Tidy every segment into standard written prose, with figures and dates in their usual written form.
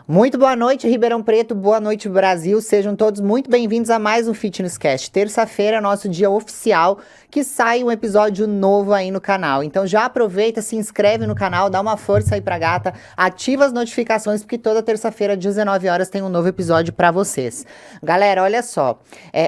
Muito boa noite, Ribeirão Preto, boa noite, Brasil. Sejam todos muito bem-vindos a mais um Fitness Cast. Terça-feira é nosso dia oficial, que sai um episódio novo aí no canal. Então já aproveita, se inscreve no canal, dá uma força aí pra gata, ativa as notificações, porque toda terça-feira, 19 horas, tem um novo episódio pra vocês. Galera, olha só,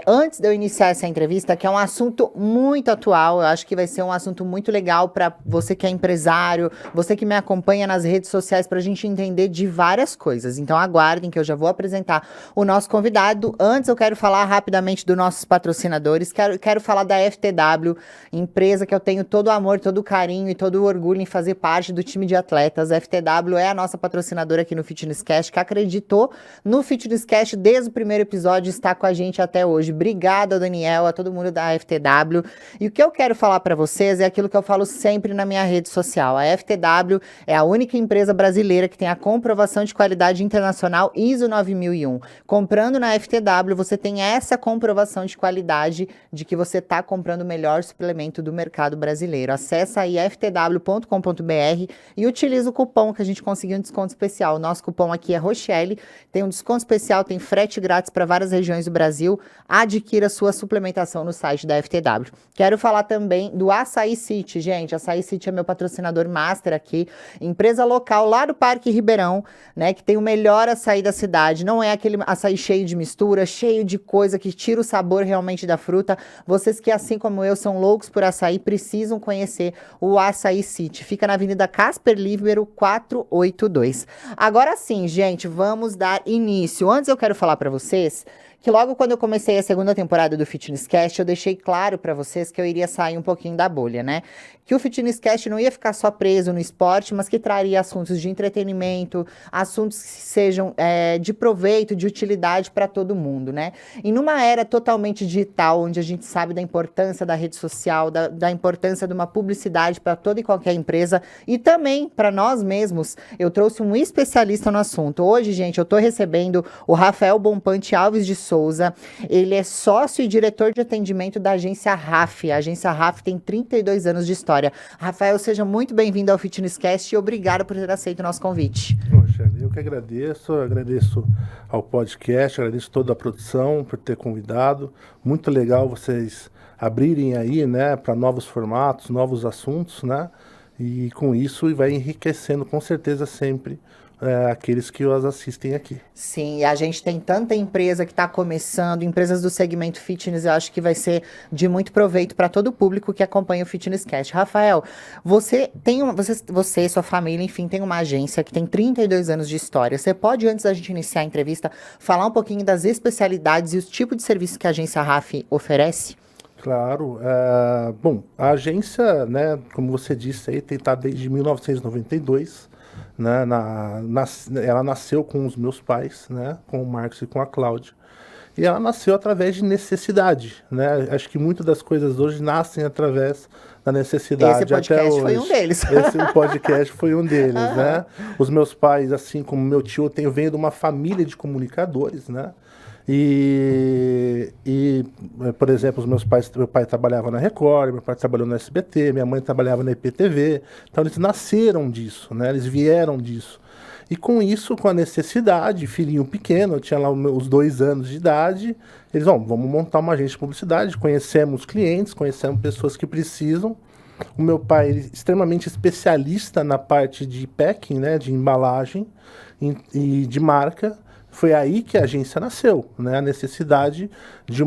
antes de eu iniciar essa entrevista, que é um assunto muito atual, eu acho que vai ser um assunto muito legal pra você que é empresário, você que me acompanha nas redes sociais, pra gente entender de várias coisas. Então aguardem que eu já vou apresentar o nosso convidado. Antes eu quero falar rapidamente dos nossos patrocinadores. Quero falar da FTW, empresa que eu tenho todo o amor, todo o carinho e todo o orgulho em fazer parte do time de atletas. A FTW é a nossa patrocinadora aqui no Fitness Cast, que acreditou no Fitness Cast desde o primeiro episódio e está com a gente até hoje. Obrigada, Daniel, a todo mundo da FTW. E o que eu quero falar para vocês é aquilo que eu falo sempre na minha rede social. A FTW é a única empresa brasileira que tem a comprovação de qualidade internacional ISO 9001. Comprando na FTW, você tem essa comprovação de qualidade de que você está comprando o melhor suplemento do mercado brasileiro. Acesse aí ftw.com.br e utiliza o cupom que a gente conseguiu um desconto especial. O nosso cupom aqui é Rochelle, tem um desconto especial, tem frete grátis para várias regiões do Brasil. Adquira sua suplementação no site da FTW. Quero falar também do Açaí City, gente. Açaí City é meu patrocinador master aqui, empresa local lá do Parque Ribeirão, né, que tem o melhor açaí da cidade. Não é aquele açaí cheio de mistura, cheio de coisa que tira o sabor realmente da fruta. Vocês que, assim como eu, são loucos por açaí, precisam conhecer o Açaí City. Fica na Avenida Casper Libero 482. Agora sim, gente, vamos dar início. Antes eu quero falar para vocês que logo quando eu comecei a segunda temporada do Fitness Cast, eu deixei claro para vocês que eu iria sair um pouquinho da bolha, né? Que o Fitness Cast não ia ficar só preso no esporte, mas que traria assuntos de entretenimento, assuntos que sejam de proveito, de utilidade para todo mundo, né? E numa era totalmente digital, onde a gente sabe da importância da rede social, da importância de uma publicidade para toda e qualquer empresa, e também para nós mesmos, eu trouxe um especialista no assunto. Hoje, gente, eu tô recebendo o Rafael Bompante Alves de Souza. Ele é sócio e diretor de atendimento da agência RAF. A agência RAF tem 32 anos de história. Rafael, seja muito bem-vindo ao Fitness Cast e obrigado por ter aceito o nosso convite. Poxa, eu que agradeço ao podcast, agradeço toda a produção por ter convidado. Muito legal vocês abrirem aí, né, para novos formatos, novos assuntos, né? E com isso vai enriquecendo com certeza sempre aqueles que os assistem aqui. Sim, e a gente tem tanta empresa que está começando, empresas do segmento fitness, eu acho que vai ser de muito proveito para todo o público que acompanha o Fitness Cast. Rafael, você e sua família, enfim, tem uma agência que tem 32 anos de história. Você pode, antes da gente iniciar a entrevista, falar um pouquinho das especialidades e os tipos de serviço que a agência RAF oferece? Claro. Bom, a agência, né, como você disse aí, está desde 1992. Né, ela nasceu com os meus pais, né, com o Marcos e com a Cláudia. E ela nasceu através de necessidade, né? Acho que muitas das coisas hoje nascem através da necessidade. Esse podcast até hoje. foi um deles. Esse podcast foi um deles, né? Os meus pais, assim como meu tio, venho de uma família de comunicadores, né? E, por exemplo, meu pai trabalhava na Record, meu pai trabalhou no SBT, minha mãe trabalhava na IPTV. Então eles nasceram disso, né? Eles vieram disso. E com isso, com a necessidade, filhinho pequeno, eu tinha lá os 2 anos de idade, eles, vamos montar uma agência de publicidade, conhecemos clientes, conhecemos pessoas que precisam. O meu pai, ele, extremamente especialista na parte de packing, né, de embalagem e de marca. Foi aí que a agência nasceu, né? A necessidade de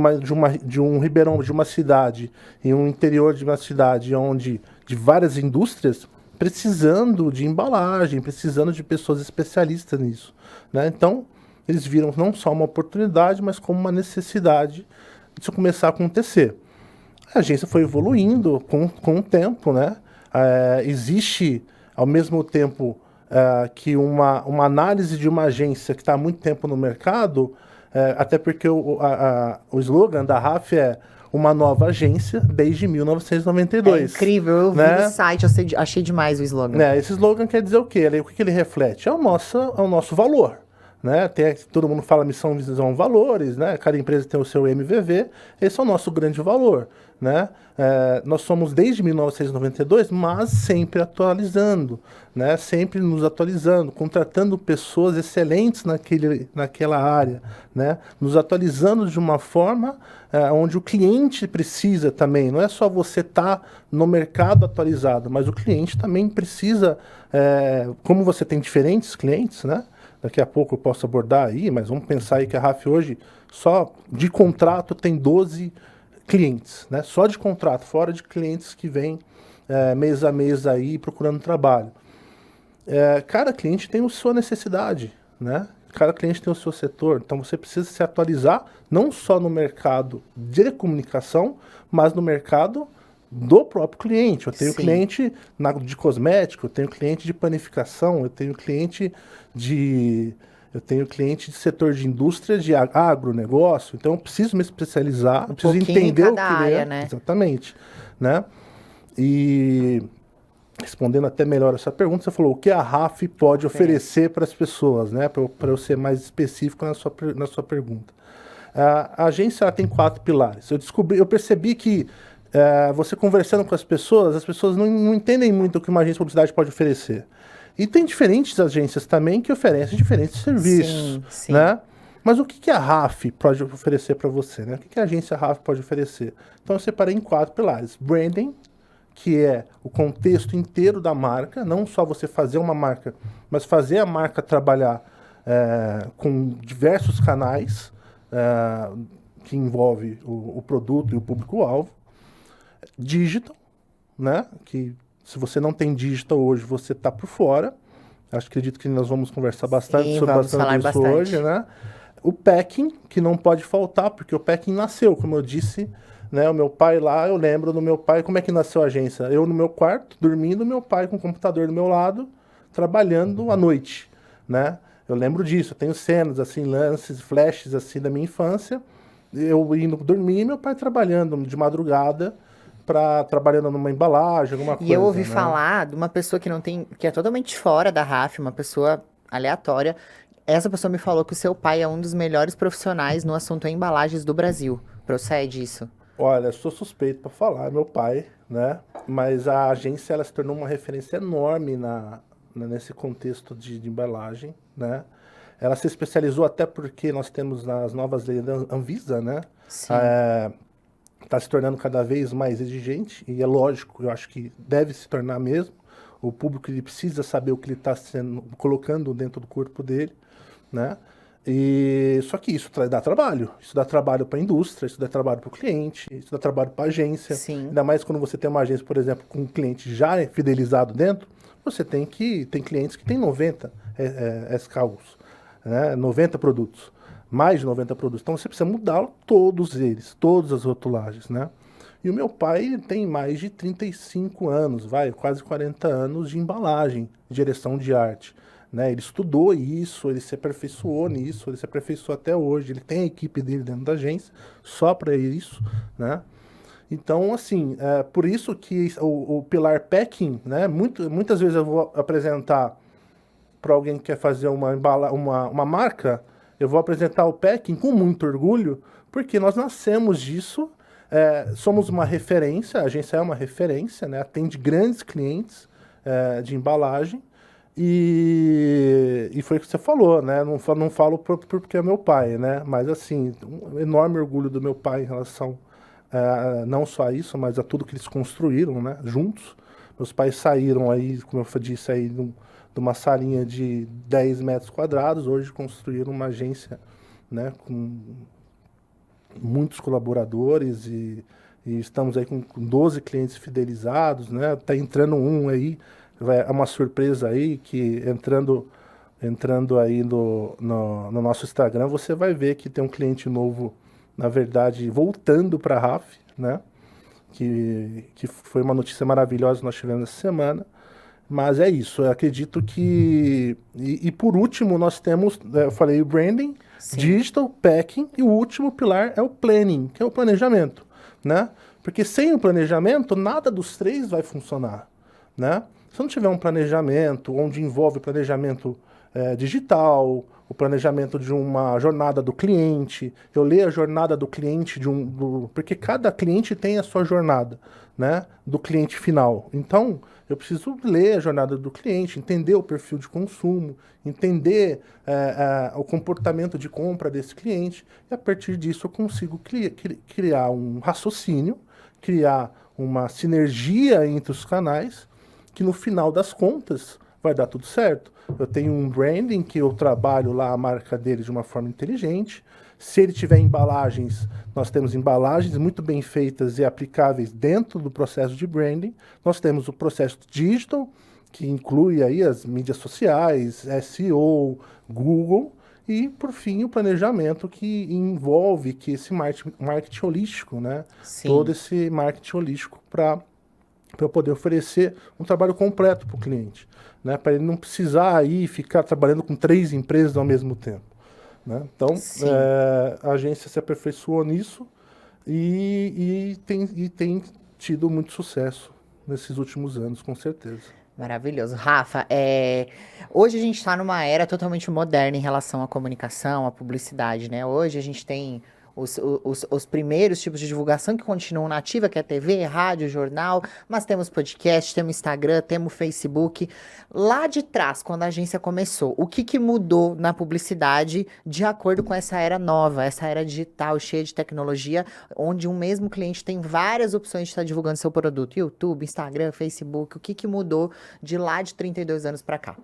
um Ribeirão, de uma cidade, em um interior de uma cidade onde de várias indústrias precisando de embalagem, precisando de pessoas especialistas nisso, né? Então, eles viram não só uma oportunidade, mas como uma necessidade de isso começar a acontecer. A agência foi evoluindo com o tempo, né? Existe, ao mesmo tempo, que uma análise de uma agência que está há muito tempo no mercado, até porque o slogan da RAF é uma nova agência desde 1992. É incrível, eu vi no site, eu achei demais o slogan. Esse slogan quer dizer o quê? O que ele reflete? É o nosso valor. né? Todo mundo fala missão, visão, valores, né? Cada empresa tem o seu MVV, esse é o nosso grande valor, né? Nós somos desde 1992, mas sempre atualizando, né? Sempre nos atualizando, contratando pessoas excelentes naquela área, né? Nos atualizando de uma forma onde o cliente precisa também. Não é só você estar no mercado atualizado, mas o cliente também precisa, como você tem diferentes clientes, né? Daqui a pouco eu posso abordar aí, mas vamos pensar aí que a RAF hoje, só de contrato, tem 12 clientes, né? Só de contrato, fora de clientes que vêm mês a mês aí procurando trabalho. Cada cliente tem a sua necessidade, né? Cada cliente tem o seu setor, então você precisa se atualizar não só no mercado de comunicação, mas no mercado do próprio cliente. Eu tenho cliente de cosmético, eu tenho cliente de panificação, eu tenho cliente de setor de indústria, de agronegócio. Então eu preciso me especializar, eu preciso entender o que área, né? Exatamente, né? E respondendo até melhor essa pergunta, você falou o que a RAF pode oferecer para as pessoas, né? Para eu ser mais específico na sua pergunta. A agência ela tem 4 pilares. Eu percebi que você conversando com as pessoas não entendem muito o que uma agência de publicidade pode oferecer. E tem diferentes agências também que oferecem diferentes serviços, sim. né? Mas o que a RAF pode oferecer para você, né? O que a agência RAF pode oferecer? Então eu separei em 4 pilares. Branding, que é o contexto inteiro da marca, não só você fazer uma marca, mas fazer a marca trabalhar com diversos canais que envolve o produto e o público-alvo. Digital, né? Que se você não tem digital hoje, você está por fora. Acredito que nós vamos conversar bastante sobre isso hoje, né? O packing, que não pode faltar, porque o packing nasceu, como eu disse, né? O meu pai lá, eu lembro do meu pai, como é que nasceu a agência? Eu no meu quarto, dormindo, meu pai com o computador do meu lado, trabalhando à noite, né? Eu lembro disso, eu tenho cenas, assim, lances, flashes, assim, da minha infância, eu indo dormir e meu pai trabalhando de madrugada, trabalhando numa embalagem, alguma coisa. E eu ouvi falar de uma pessoa que é totalmente fora da RAF, uma pessoa aleatória. Essa pessoa me falou que o seu pai é um dos melhores profissionais no assunto embalagens do Brasil. Procede isso? Olha, eu sou suspeito para falar, meu pai, né? Mas a agência ela se tornou uma referência enorme nesse contexto de embalagem, né? Ela se especializou até porque nós temos as novas leis da Anvisa, né? Sim. Está se tornando cada vez mais exigente, e é lógico, eu acho que deve se tornar mesmo. O público ele precisa saber o que ele está colocando dentro do corpo dele, né? Só que isso dá trabalho. Isso dá trabalho para a indústria, isso dá trabalho para o cliente, isso dá trabalho para a agência. Sim. Ainda mais quando você tem uma agência, por exemplo, com um cliente já fidelizado dentro, você tem clientes que têm 90 SKUs, né? 90 produtos. Mais de 90 produtos. Então você precisa mudar todos eles, todas as rotulagens, né? E o meu pai tem mais de 35 anos, quase 40 anos de embalagem, direção de arte, né? Ele estudou isso, ele se aperfeiçoou nisso, ele se aperfeiçoou até hoje. Ele tem a equipe dele dentro da agência só para isso, né? Então, assim, por isso que o pilar packing, né? Muitas vezes eu vou apresentar para alguém que quer fazer uma marca, eu vou apresentar o packing com muito orgulho, porque nós nascemos disso, somos uma referência, a agência é uma referência, né? Atende grandes clientes de embalagem, e foi o que você falou, né? Não falo porque é meu pai, né? Mas assim, um enorme orgulho do meu pai em relação não só a isso, mas a tudo que eles construíram, né? Juntos. Meus pais saíram aí, como eu disse aí, de uma salinha de 10 metros quadrados, hoje construíram uma agência, né, com muitos colaboradores e estamos aí com 12 clientes fidelizados, né? Tá entrando um aí, é uma surpresa aí, que entrando aí no nosso Instagram, você vai ver que tem um cliente novo, na verdade, voltando para a RAF, né? Que foi uma notícia maravilhosa que nós tivemos essa semana. Mas é isso, eu acredito que... E por último, nós temos, eu falei, o branding, Sim. Digital, packing, e o último pilar é o planning, que é o planejamento, né? Porque sem o planejamento, nada dos 3 vai funcionar, né? Se não tiver um planejamento, onde envolve planejamento digital, o planejamento de uma jornada do cliente, eu leio a jornada do cliente, porque cada cliente tem a sua jornada, né, do cliente final. Então, eu preciso ler a jornada do cliente, entender o perfil de consumo, entender o comportamento de compra desse cliente, e a partir disso eu consigo criar um raciocínio, criar uma sinergia entre os canais, que no final das contas vai dar tudo certo. Eu tenho um branding que eu trabalho lá a marca dele de uma forma inteligente. Se ele tiver embalagens, nós temos embalagens muito bem feitas e aplicáveis dentro do processo de branding. Nós temos o processo digital, que inclui aí as mídias sociais, SEO, Google, e, por fim, o planejamento que envolve que esse marketing holístico, né? Sim. Todo esse marketing holístico para eu poder oferecer um trabalho completo para o cliente, né? Para ele não precisar aí ficar trabalhando com 3 empresas ao mesmo tempo, né? Então, a agência se aperfeiçoou nisso e tem tido muito sucesso nesses últimos anos, com certeza. Maravilhoso. Rafa, hoje a gente está numa era totalmente moderna em relação à comunicação, à publicidade, né? Hoje a gente tem os primeiros tipos de divulgação que continuam na ativa, que é TV, rádio, jornal, mas temos podcast, temos Instagram, temos Facebook. Lá de trás, quando a agência começou, o que mudou na publicidade de acordo com essa era nova, essa era digital, cheia de tecnologia, onde um mesmo cliente tem várias opções de estar divulgando seu produto? YouTube, Instagram, Facebook, o que mudou de lá de 32 anos para cá?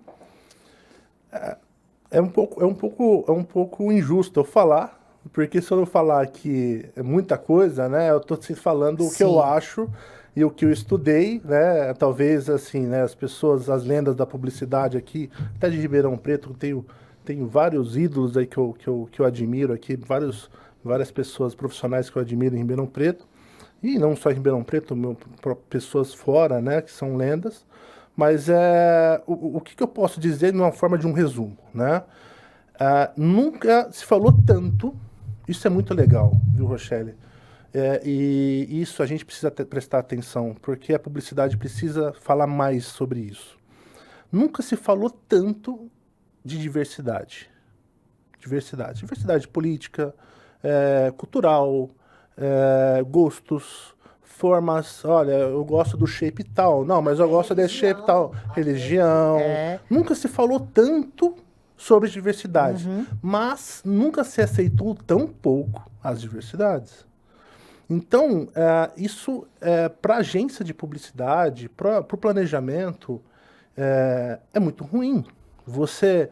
É um pouco injusto eu falar, porque se eu não falar que é muita coisa, né, eu estou falando o que eu acho e o que eu estudei, né, talvez assim, né, as pessoas, as lendas da publicidade aqui, até de Ribeirão Preto, tenho vários ídolos aí que eu admiro aqui, várias pessoas profissionais que eu admiro em Ribeirão Preto, e não só em Ribeirão Preto, pessoas fora, né, que são lendas, mas o que eu posso dizer numa forma de um resumo, né? Nunca se falou tanto. Isso é muito legal, viu, Rochelle? E isso a gente precisa prestar atenção, porque a publicidade precisa falar mais sobre isso. Nunca se falou tanto de diversidade. Diversidade política, cultural, gostos, formas. Olha, eu gosto do shape tal. Não, mas eu gosto desse shape tal. Religião. Nunca se falou tanto sobre diversidade, mas nunca se aceitou tão pouco as diversidades. Então, isso para a agência de publicidade, para o planejamento, é muito ruim. Você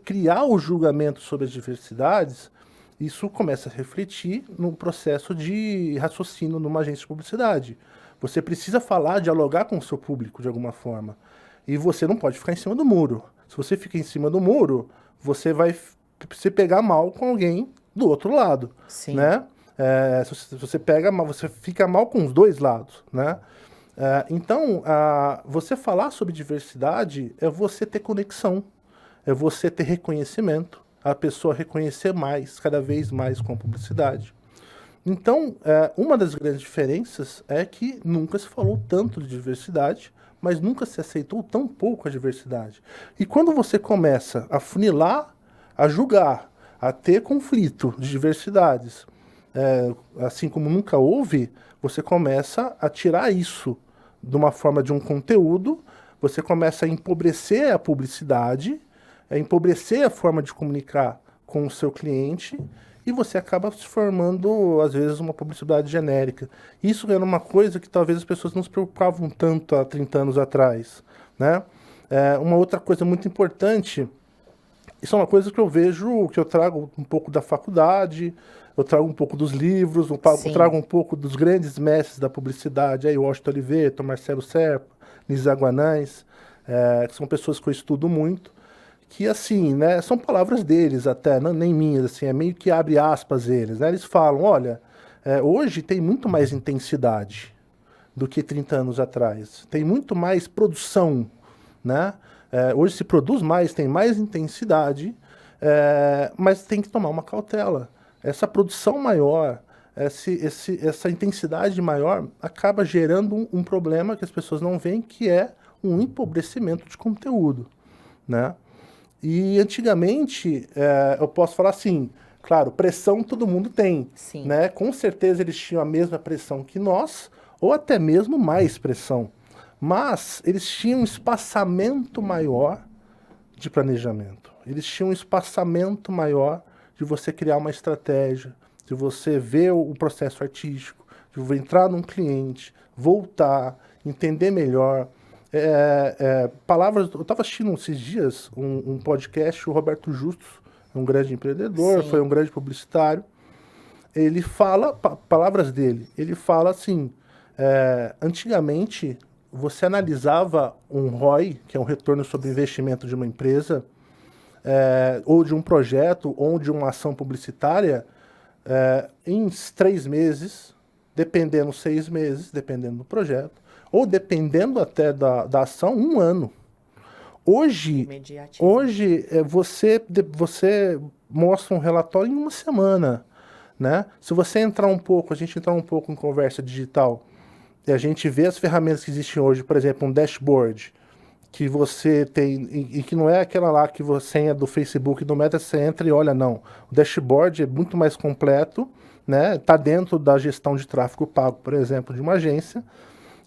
criar o julgamento sobre as diversidades, isso começa a refletir no processo de raciocínio numa agência de publicidade. Você precisa falar, dialogar com o seu público de alguma forma. E você não pode ficar em cima do muro. Se você fica em cima do muro, você vai se pegar mal com alguém do outro lado, Sim. Né? Se você pega mal, você fica mal com os dois lados, né? Então, você falar sobre diversidade é você ter conexão, é você ter reconhecimento, a pessoa reconhecer mais, cada vez mais com a publicidade. Então, uma das grandes diferenças é que nunca se falou tanto de diversidade, mas nunca se aceitou tão pouco a diversidade. E quando você começa a funilar, a julgar, a ter conflito de diversidades, assim como nunca houve, você começa a tirar isso de uma forma de um conteúdo, você começa a empobrecer a publicidade, a empobrecer a forma de comunicar com o seu cliente, e você acaba se formando, às vezes, uma publicidade genérica. Isso era uma coisa que talvez as pessoas não se preocupavam tanto há 30 anos atrás, né? Uma outra coisa muito importante, isso é uma coisa que eu vejo, que eu trago um pouco da faculdade, eu trago um pouco dos livros, eu trago um pouco dos grandes mestres da publicidade, aí Washington Oliveto, Marcelo Serpa, Nisa Guanais, que são pessoas que eu estudo muito, que assim, né, são palavras deles até, não, nem minhas, assim, é meio que abre aspas eles, né, eles falam, olha, hoje tem muito mais intensidade do que 30 anos atrás, tem muito mais produção, né, hoje se produz mais, tem mais intensidade, mas tem que tomar uma cautela. Essa produção maior, essa intensidade maior acaba gerando um problema que as pessoas não veem, que é um empobrecimento de conteúdo, né? E antigamente, eu posso falar assim, claro, pressão todo mundo tem, Sim. né? Com certeza eles tinham a mesma pressão que nós, ou até mesmo mais pressão. Mas eles tinham um espaçamento maior de planejamento. Eles tinham um espaçamento maior de você criar uma estratégia, de você ver o processo artístico, de entrar num cliente, voltar, entender melhor. Palavras. Eu estava assistindo esses dias um podcast, o Roberto Justus, um grande empreendedor, Sim. foi um grande publicitário. Ele fala, palavras dele, ele fala assim, antigamente você analisava um ROI, que é um retorno sobre investimento de uma empresa, ou de um projeto, ou de uma ação publicitária, em 3 meses, dependendo 6 meses, dependendo do projeto, ou dependendo até da ação, 1 ano. Hoje você mostra um relatório em 1 semana, né? Se você entrar um pouco, a gente entrar um pouco em conversa digital, e a gente vê as ferramentas que existem hoje, por exemplo, um dashboard, que você tem, e que não é aquela lá que você é do Facebook, do Meta, você entra e olha, não. O dashboard é muito mais completo, né? Tá dentro da gestão de tráfego pago, por exemplo, de uma agência,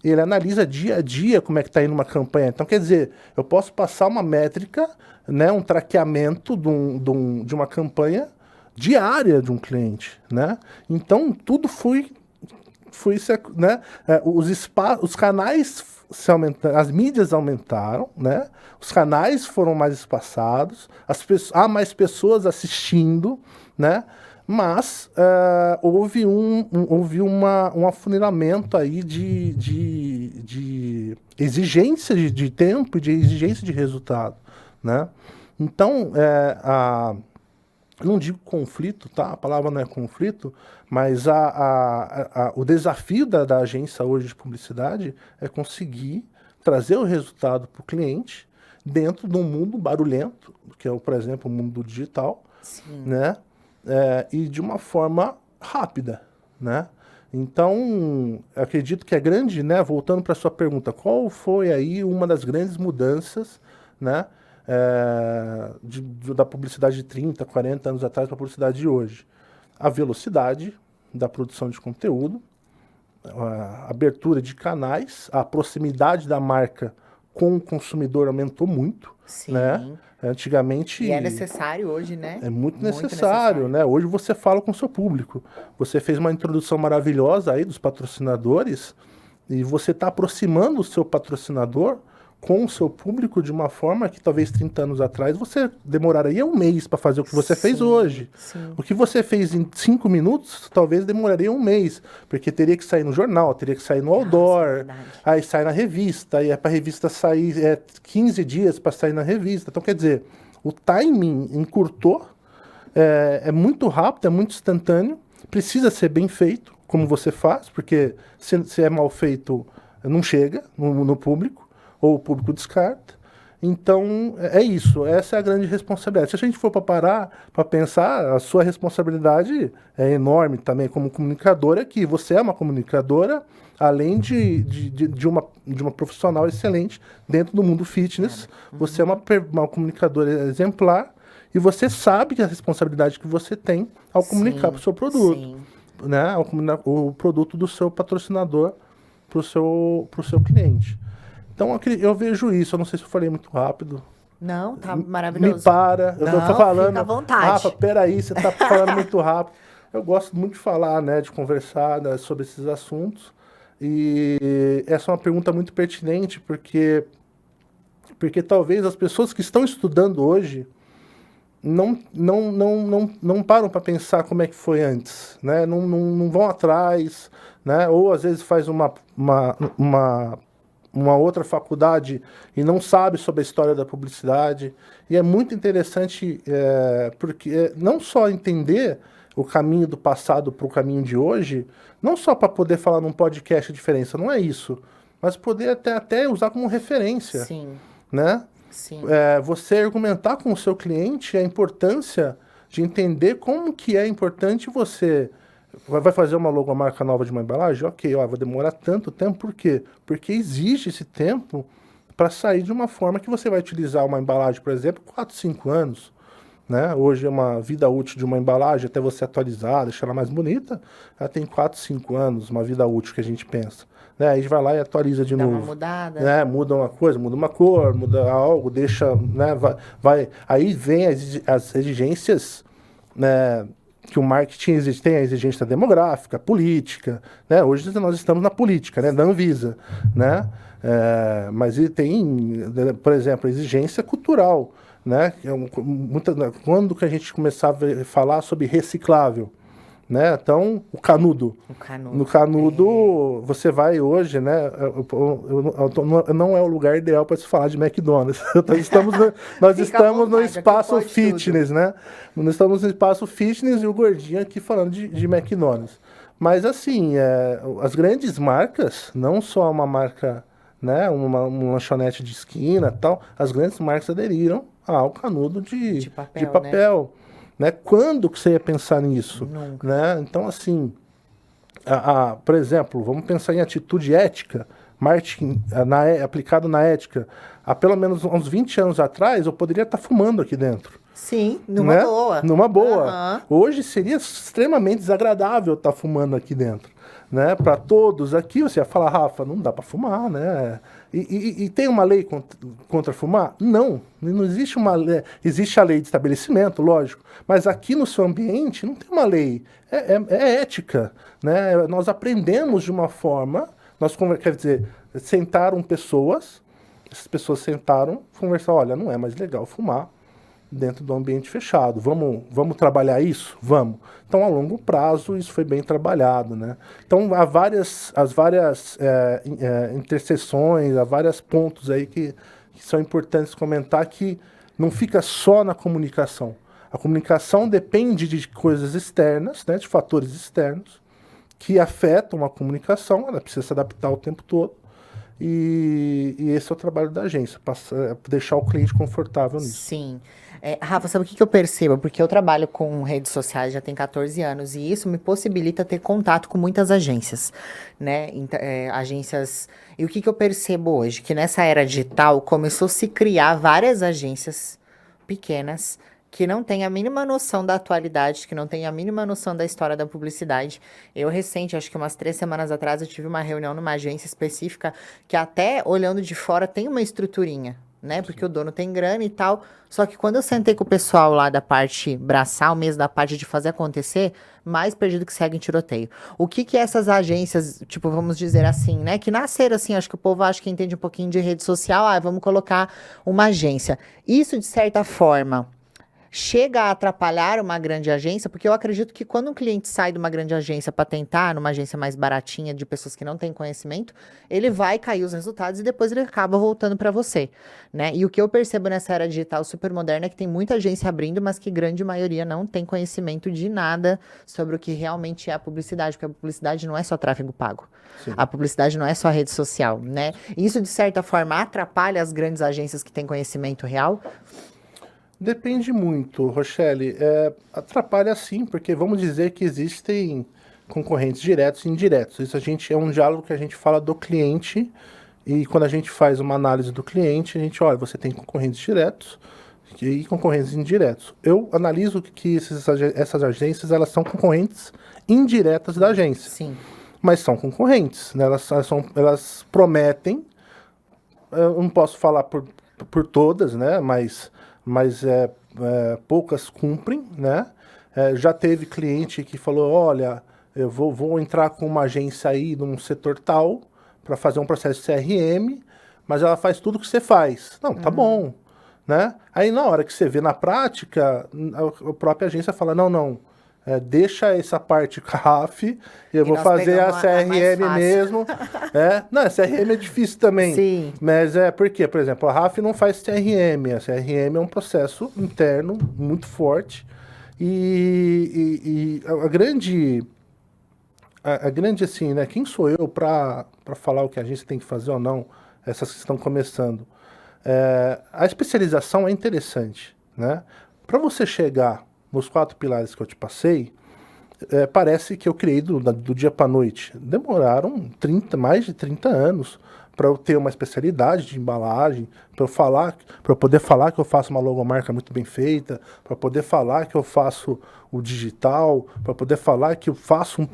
e ele analisa dia a dia como é que está indo uma campanha. Então, quer dizer, eu posso passar uma métrica, né, um traqueamento de uma campanha diária de um cliente, né? Então, tudo foi né? Os canais se aumentaram, as mídias aumentaram, né? Os canais foram mais espaçados, há mais pessoas assistindo, né? Mas houve um afunilamento aí de exigência de tempo e de exigência de resultado, né? Então, não digo conflito, tá? A palavra não é conflito, mas o desafio da agência hoje de publicidade é conseguir trazer o resultado para o cliente dentro de um mundo barulhento, que é, por exemplo, o mundo digital, Sim. né? E de uma forma rápida, né? Então, acredito que é grande, né? Voltando para a sua pergunta, qual foi aí uma das grandes mudanças, né? Da publicidade de 30, 40 anos atrás para a publicidade de hoje? A velocidade da produção de conteúdo, a abertura de canais, a proximidade da marca com o consumidor aumentou muito, Sim. né? Antigamente... E é necessário hoje, né? É muito necessário, né? Hoje você fala com o seu público. Você fez uma introdução maravilhosa aí dos patrocinadores e você está aproximando o seu patrocinador com o seu público de uma forma que talvez 30 anos atrás você demoraria 1 mês para fazer o que você fez hoje. Sim. O que você fez em 5 minutos talvez demoraria 1 mês, porque teria que sair no jornal, teria que sair no outdoor, aí sai na revista, aí para a revista sair 15 dias para sair na revista. Então, quer dizer, o timing encurtou, é muito rápido, é muito instantâneo, precisa ser bem feito, como você faz, porque se é mal feito, não chega no público, ou o público descarta. Então, é isso. Essa é a grande responsabilidade. Se a gente for para parar, para pensar, a sua responsabilidade é enorme também como comunicadora, que você é uma comunicadora, além de uma profissional excelente dentro do mundo fitness. Você é uma comunicadora exemplar e você sabe que a responsabilidade que você tem ao comunicar para o seu produto, né? O produto do seu patrocinador para o seu cliente. Então, eu vejo isso. Eu não sei se eu falei muito rápido. Não, tá maravilhoso. Me para. Eu tô falando. Fica à vontade. Rafa, peraí, você tá falando muito rápido. Eu gosto muito de falar, né? De conversar, né, sobre esses assuntos. E essa é uma pergunta muito pertinente, porque talvez as pessoas que estão estudando hoje não param para pensar como é que foi antes, né? Não vão atrás, né? Ou às vezes faz uma outra faculdade e não sabe sobre a história da publicidade. E é muito interessante porque não só entender o caminho do passado para o caminho de hoje, não só para poder falar num podcast a diferença, não é isso, mas poder até usar como referência. Sim. Né? Sim. Você argumentar com o seu cliente a importância de entender como que é importante você... Vai fazer uma logomarca nova de uma embalagem? Ok, vou demorar tanto tempo, por quê? Porque exige esse tempo para sair de uma forma que você vai utilizar uma embalagem, por exemplo, 4, 5 anos. Né? Hoje é uma vida útil de uma embalagem, até você atualizar, deixar ela mais bonita, ela tem 4, 5 anos, uma vida útil que a gente pensa. Né? Aí a gente vai lá e atualiza de novo. Dá uma mudada. Né? Muda uma coisa, muda uma cor, muda algo, deixa... Né? Aí vem as exigências, né? Que o marketing exige, tem a exigência demográfica, política, né? Hoje nós estamos na política, né? Da Anvisa, né? Mas ele tem, por exemplo, a exigência cultural, né? Quando que a gente começava a falar sobre reciclável, né? Então, o canudo. No canudo, você vai hoje, né? Não é o lugar ideal para se falar de McDonald's. Nós estamos no espaço fitness, né? Nós estamos no espaço fitness e o gordinho aqui falando de McDonald's. Mas, assim, as grandes marcas, não só uma marca, né? Uma lanchonete de esquina e tal, as grandes marcas aderiram ao canudo de papel. Né? Quando que você ia pensar nisso? Nunca. Né? Então, assim, por exemplo, vamos pensar em atitude ética, marketing aplicado na ética. Há pelo menos uns 20 anos atrás, eu poderia estar fumando aqui dentro. Sim, numa né? boa. Numa boa. Hoje seria extremamente desagradável estar fumando aqui dentro. Né? Para todos aqui, você ia falar, Rafa, não dá para fumar, né? E tem uma lei contra fumar? Não existe uma lei. Existe a lei de estabelecimento, lógico, mas aqui no seu ambiente não tem uma lei. É ética, né? Nós aprendemos de uma forma, quer dizer, sentaram pessoas, essas pessoas sentaram, conversaram, olha, não é mais legal fumar dentro do ambiente fechado. Vamos trabalhar isso? Vamos. Então, a longo prazo, isso foi bem trabalhado, né? Então, há várias interseções, há vários pontos aí que são importantes comentar, que não fica só na comunicação. A comunicação depende de coisas externas, né, de fatores externos, que afetam a comunicação, ela precisa se adaptar o tempo todo. E esse é o trabalho da agência, deixar o cliente confortável nisso. Sim. Rafa, sabe o que eu percebo? Porque eu trabalho com redes sociais já tem 14 anos e isso me possibilita ter contato com muitas agências, né? Agências... E o que eu percebo hoje? Que nessa era digital começou a se criar várias agências pequenas que não têm a mínima noção da atualidade, que não têm a mínima noção da história da publicidade. Acho que umas 3 semanas atrás, eu tive uma reunião numa agência específica que até olhando de fora tem uma estruturinha, né? Porque o dono tem grana e tal. Só que quando eu sentei com o pessoal lá da parte braçal, mesmo da parte de fazer acontecer, mais perdido que segue em tiroteio. O que essas agências, tipo, vamos dizer assim, né? Que nasceram assim, acho que o povo acha que entende um pouquinho de rede social, vamos colocar uma agência. Isso, de certa forma, chega a atrapalhar uma grande agência, porque eu acredito que quando um cliente sai de uma grande agência para tentar numa agência mais baratinha de pessoas que não têm conhecimento, ele vai cair os resultados e depois ele acaba voltando para você, né? E o que eu percebo nessa era digital super moderna é que tem muita agência abrindo, mas que grande maioria não tem conhecimento de nada sobre o que realmente é a publicidade, porque a publicidade não é só tráfego pago. Sim. A publicidade não é só rede social, né? Isso, de certa forma, atrapalha as grandes agências que têm conhecimento real? Depende muito, Rochelle. Atrapalha sim, porque vamos dizer que existem concorrentes diretos e indiretos. Isso é um diálogo que a gente fala do cliente, e quando a gente faz uma análise do cliente, a gente olha, você tem concorrentes diretos e concorrentes indiretos. Eu analiso que essas agências, elas são concorrentes indiretas da agência. Sim. Mas são concorrentes, né? Elas prometem, eu não posso falar por todas, né? Mas poucas cumprem, né? Já teve cliente que falou, olha, eu vou entrar com uma agência aí num setor tal para fazer um processo de CRM, mas ela faz tudo que você faz. Não, tá bom, né? Aí na hora que você vê na prática, a própria agência fala, não, deixa essa parte CAF, eu vou fazer a CRM mesmo. Não, a CRM é difícil também. Sim. Mas por quê? Por exemplo, a RAF não faz CRM. A CRM é um processo interno muito forte. E a grande assim, né? Quem sou eu para falar o que a gente tem que fazer ou não? Essas que estão começando. A especialização é interessante, né? Para você chegar nos 4 pilares que eu te passei, parece que eu criei do dia para noite. Demoraram mais de 30 anos para eu ter uma especialidade de embalagem, para eu poder falar que eu faço uma logomarca muito bem feita, para poder falar que eu faço o digital, para poder falar que eu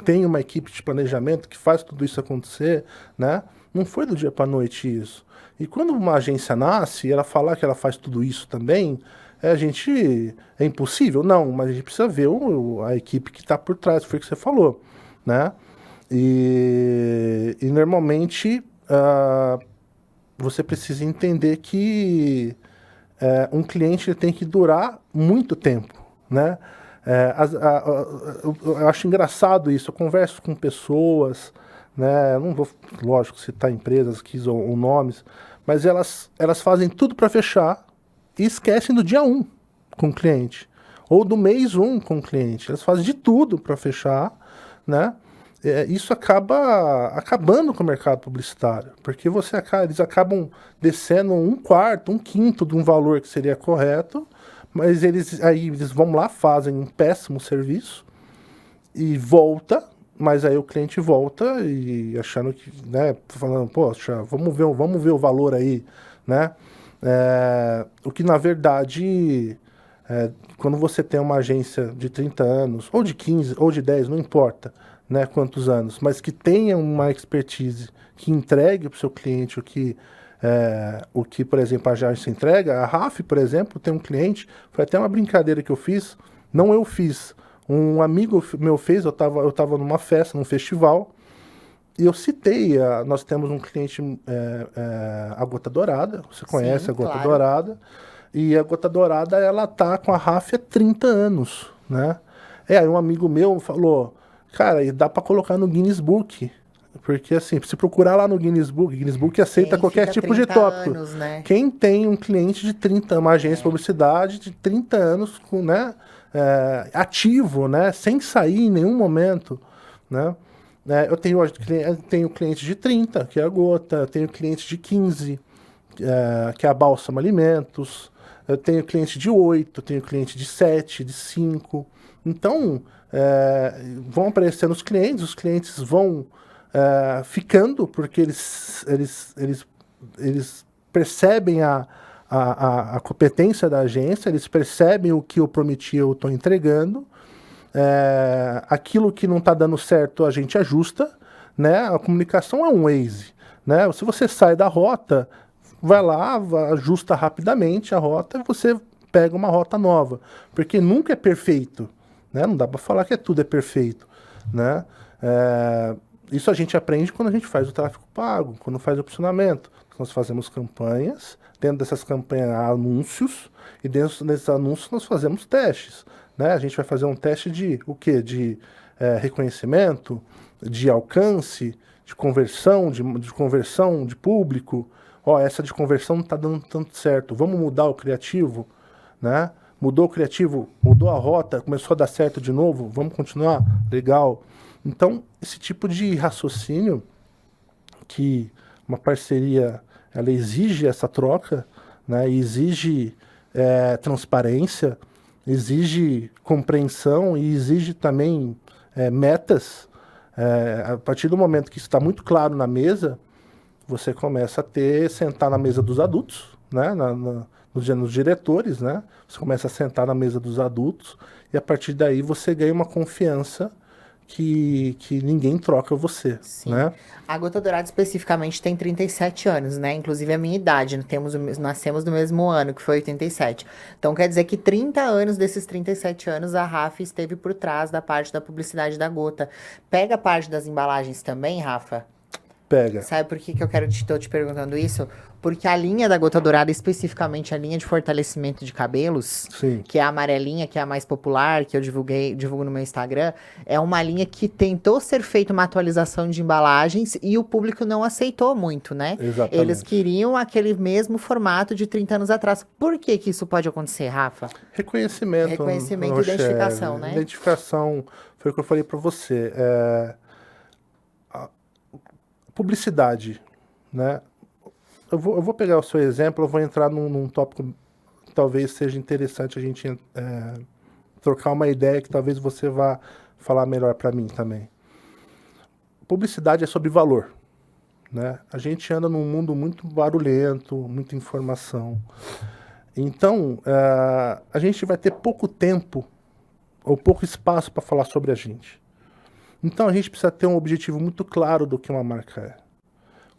tenho uma equipe de planejamento que faz tudo isso acontecer, né? Não foi do dia para a noite isso. E quando uma agência nasce, ela falar que ela faz tudo isso também, é impossível? Não, mas a gente precisa ver a equipe que está por trás, foi o que você falou, né? E normalmente você precisa entender que um cliente tem que durar muito tempo, né? Eu acho engraçado isso, eu converso com pessoas, né? Eu não vou, lógico, citar empresas aqui ou nomes, mas elas fazem tudo para fechar e esquecem do dia 1 com o cliente, ou do mês 1 com o cliente. Elas fazem de tudo para fechar, né? Isso acaba acabando com o mercado publicitário, porque eles acabam descendo 1/4, 1/5 de um valor que seria correto, mas eles vão lá, fazem um péssimo serviço e mas aí o cliente volta e achando que, né, falando, poxa, vamos ver o valor aí, né? O que na verdade, quando você tem uma agência de 30 anos, ou de 15, ou de 10, não importa, né, quantos anos, mas que tenha uma expertise que entregue para o seu cliente o que, por exemplo, a agência entrega. A RAF, por exemplo, tem um cliente, foi até uma brincadeira que eu fiz, não eu fiz, um amigo meu fez, eu tava numa festa, num festival, e eu citei, nós temos um cliente, a Gota Dourada, você conhece. Sim, a Gota claro. Dourada, e a Gota Dourada, ela tá com a RAF há 30 anos, né? Aí um amigo meu falou, cara, e dá para colocar no Guinness Book, porque assim, se procurar lá no Guinness Book aceita qualquer tipo de tópico. Anos, né? Quem tem um cliente de 30, uma agência de publicidade de 30 anos, né, ativo, né, sem sair em nenhum momento, né? Eu tenho cliente de 30, que é a Gota, eu tenho cliente de 15, que é a Bálsamo Alimentos, eu tenho cliente de 8, eu tenho cliente de 7, de 5. Então, vão aparecendo os clientes vão ficando, porque eles percebem a competência da agência, eles percebem o que eu prometi, eu estou entregando. Aquilo que não está dando certo, a gente ajusta, né? A comunicação é um Waze, né? Se você sai da rota, vai lá, ajusta rapidamente a rota e você pega uma rota nova, porque nunca é perfeito, né? Não dá para falar que tudo é perfeito, né? Isso a gente aprende quando a gente faz o tráfego pago, quando faz o opcionamento. Nós fazemos campanhas, dentro dessas campanhas há anúncios, e dentro desses anúncios nós fazemos testes, né? A gente vai fazer um teste de o quê? De reconhecimento, de alcance, de conversão, de conversão de público. Essa de conversão não está dando tanto certo, vamos mudar o criativo, né? Mudou o criativo, mudou a rota, começou a dar certo de novo, vamos continuar? Legal. Então, esse tipo de raciocínio, que uma parceria, ela exige essa troca, né? Exige transparência, exige compreensão e exige também metas. A partir do momento que isso está muito claro na mesa, você começa a sentar na mesa dos adultos, né? Nos diretores, né? Você começa a sentar na mesa dos adultos e a partir daí você ganha uma confiança que ninguém troca você, Sim. né? A Gota Dourada especificamente tem 37 anos, né? Inclusive a minha idade, nascemos no mesmo ano, que foi 87. Então quer dizer que 30 anos desses 37 anos a Rafa esteve por trás da parte da publicidade da Gota. Pega a parte das embalagens também, Rafa? Pega. Sabe por que eu estou te perguntando isso? Porque a linha da Gota Dourada, especificamente a linha de fortalecimento de cabelos, Sim. que é a amarelinha, que é a mais popular, que eu divulgo no meu Instagram, é uma linha que tentou ser feita uma atualização de embalagens e o público não aceitou muito, né? Exatamente. Eles queriam aquele mesmo formato de 30 anos atrás. Por que isso pode acontecer, Rafa? Reconhecimento e identificação, né? Identificação, foi o que eu falei para você. Publicidade, né? Eu vou pegar o seu exemplo, eu vou entrar num tópico que talvez seja interessante a gente trocar uma ideia que talvez você vá falar melhor para mim também. Publicidade é sobre valor, né? A gente anda num mundo muito barulhento, muita informação. Então, a gente vai ter pouco tempo ou pouco espaço para falar sobre a gente. Então, a gente precisa ter um objetivo muito claro do que uma marca é.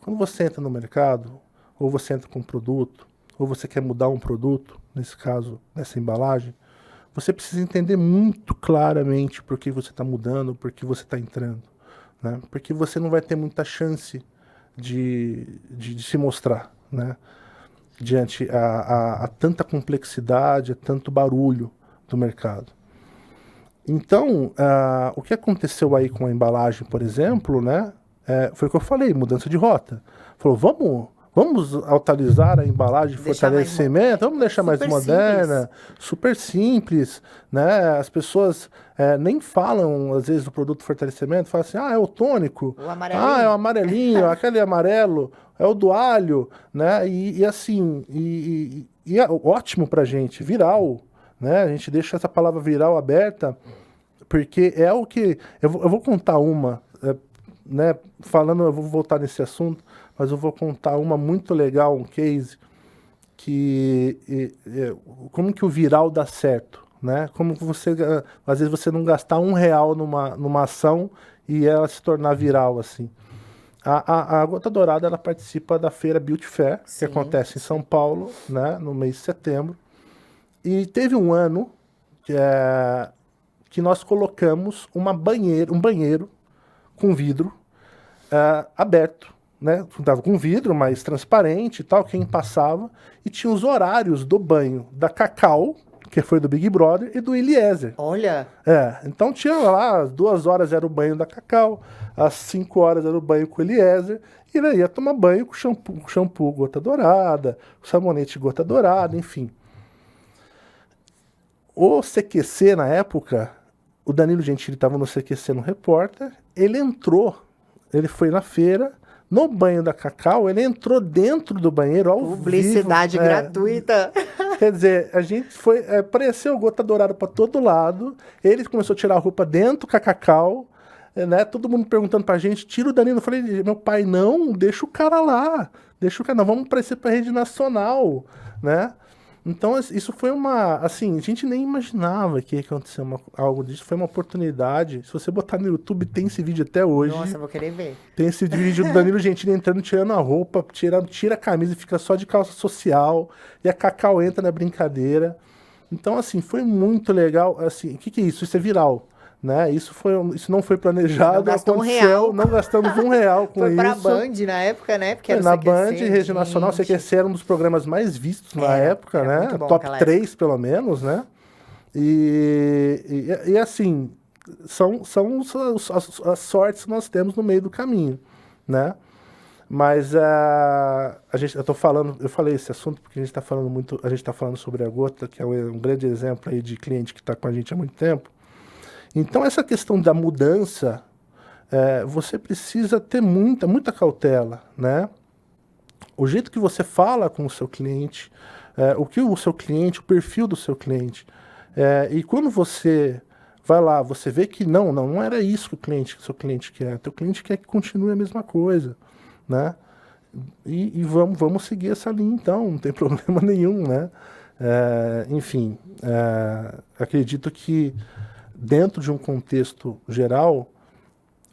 Quando você entra no mercado, ou você entra com um produto, ou você quer mudar um produto, nesse caso, nessa embalagem, você precisa entender muito claramente por que você está mudando, por que você está entrando, né? Porque você não vai ter muita chance de se mostrar, né? Diante a tanta complexidade, a tanto barulho do mercado. Então, o que aconteceu aí com a embalagem, por exemplo, né? Foi o que eu falei, mudança de rota. Falou, vamos atualizar a embalagem de fortalecimento, vamos deixar mais moderna, super simples, né? As pessoas nem falam, às vezes, do produto fortalecimento, falam assim, é o tônico, é o amarelinho, aquele amarelo, é o do alho, né? E assim, é ótimo pra gente, viral, né? A gente deixa essa palavra viral aberta, porque é o que... Eu vou contar uma, né? Falando, eu vou voltar nesse assunto, mas eu vou contar uma muito legal, um case, como que o viral dá certo, né? Como que você, às vezes você não gastar R$1 numa ação e ela se tornar viral, assim. A Gota Dourada, ela participa da feira Beauty Fair, que acontece em São Paulo, né? No mês de setembro. E teve um ano que nós colocamos um banheiro com vidro aberto, né? Tava com vidro, mas transparente e tal, quem passava, e tinha os horários do banho da Cacau, que foi do Big Brother, e do Eliezer. Olha! Então tinha lá, às 2 horas era o banho da Cacau, às 5 horas era o banho com o Eliezer, e ele ia tomar banho com shampoo Gota Dourada, sabonete Gota Dourada, enfim. O CQC, na época, o Danilo Gentili estava no CQC no Repórter, ele foi na feira, no banho da Cacau, ele entrou dentro do banheiro ao Publicidade vivo, gratuita. Quer dizer, a gente foi... apareceu Gota Dourada para todo lado, ele começou a tirar a roupa dentro com a Cacau, né? Todo mundo perguntando pra gente, tira o Danilo. Eu falei, meu pai, não, deixa o cara lá, não, vamos aparecer pra rede nacional, né? Então, isso foi assim, a gente nem imaginava que ia acontecer algo disso. Foi uma oportunidade. Se você botar no YouTube, tem esse vídeo até hoje. Nossa, eu vou querer ver. Tem esse vídeo do Danilo Gentili entrando, tirando a roupa, tira a camisa e fica só de calça social. E a Cacau entra na brincadeira. Então, assim, foi muito legal. Assim, o que é isso? Isso é viral. Né? Isso não foi planejado, não aconteceu, não gastamos R$1 com foi isso. Foi pra Band na época, né? Porque era na Band, Rede Nacional, CQC era um dos programas mais vistos na época, né? Top 3, pelo menos, né? E assim, são as sortes que nós temos no meio do caminho, né? Mas eu falei esse assunto porque a gente está falando sobre a Gota, que é um grande exemplo aí de cliente que está com a gente há muito tempo. Então, essa questão da mudança, você precisa ter muita cautela, né? O jeito que você fala com o seu cliente, o perfil do seu cliente. E quando você vai lá, você vê que não era isso que o seu cliente quer. O teu cliente quer que continue a mesma coisa, né? E vamos seguir essa linha, então, não tem problema nenhum, né? Enfim, acredito que dentro de um contexto geral,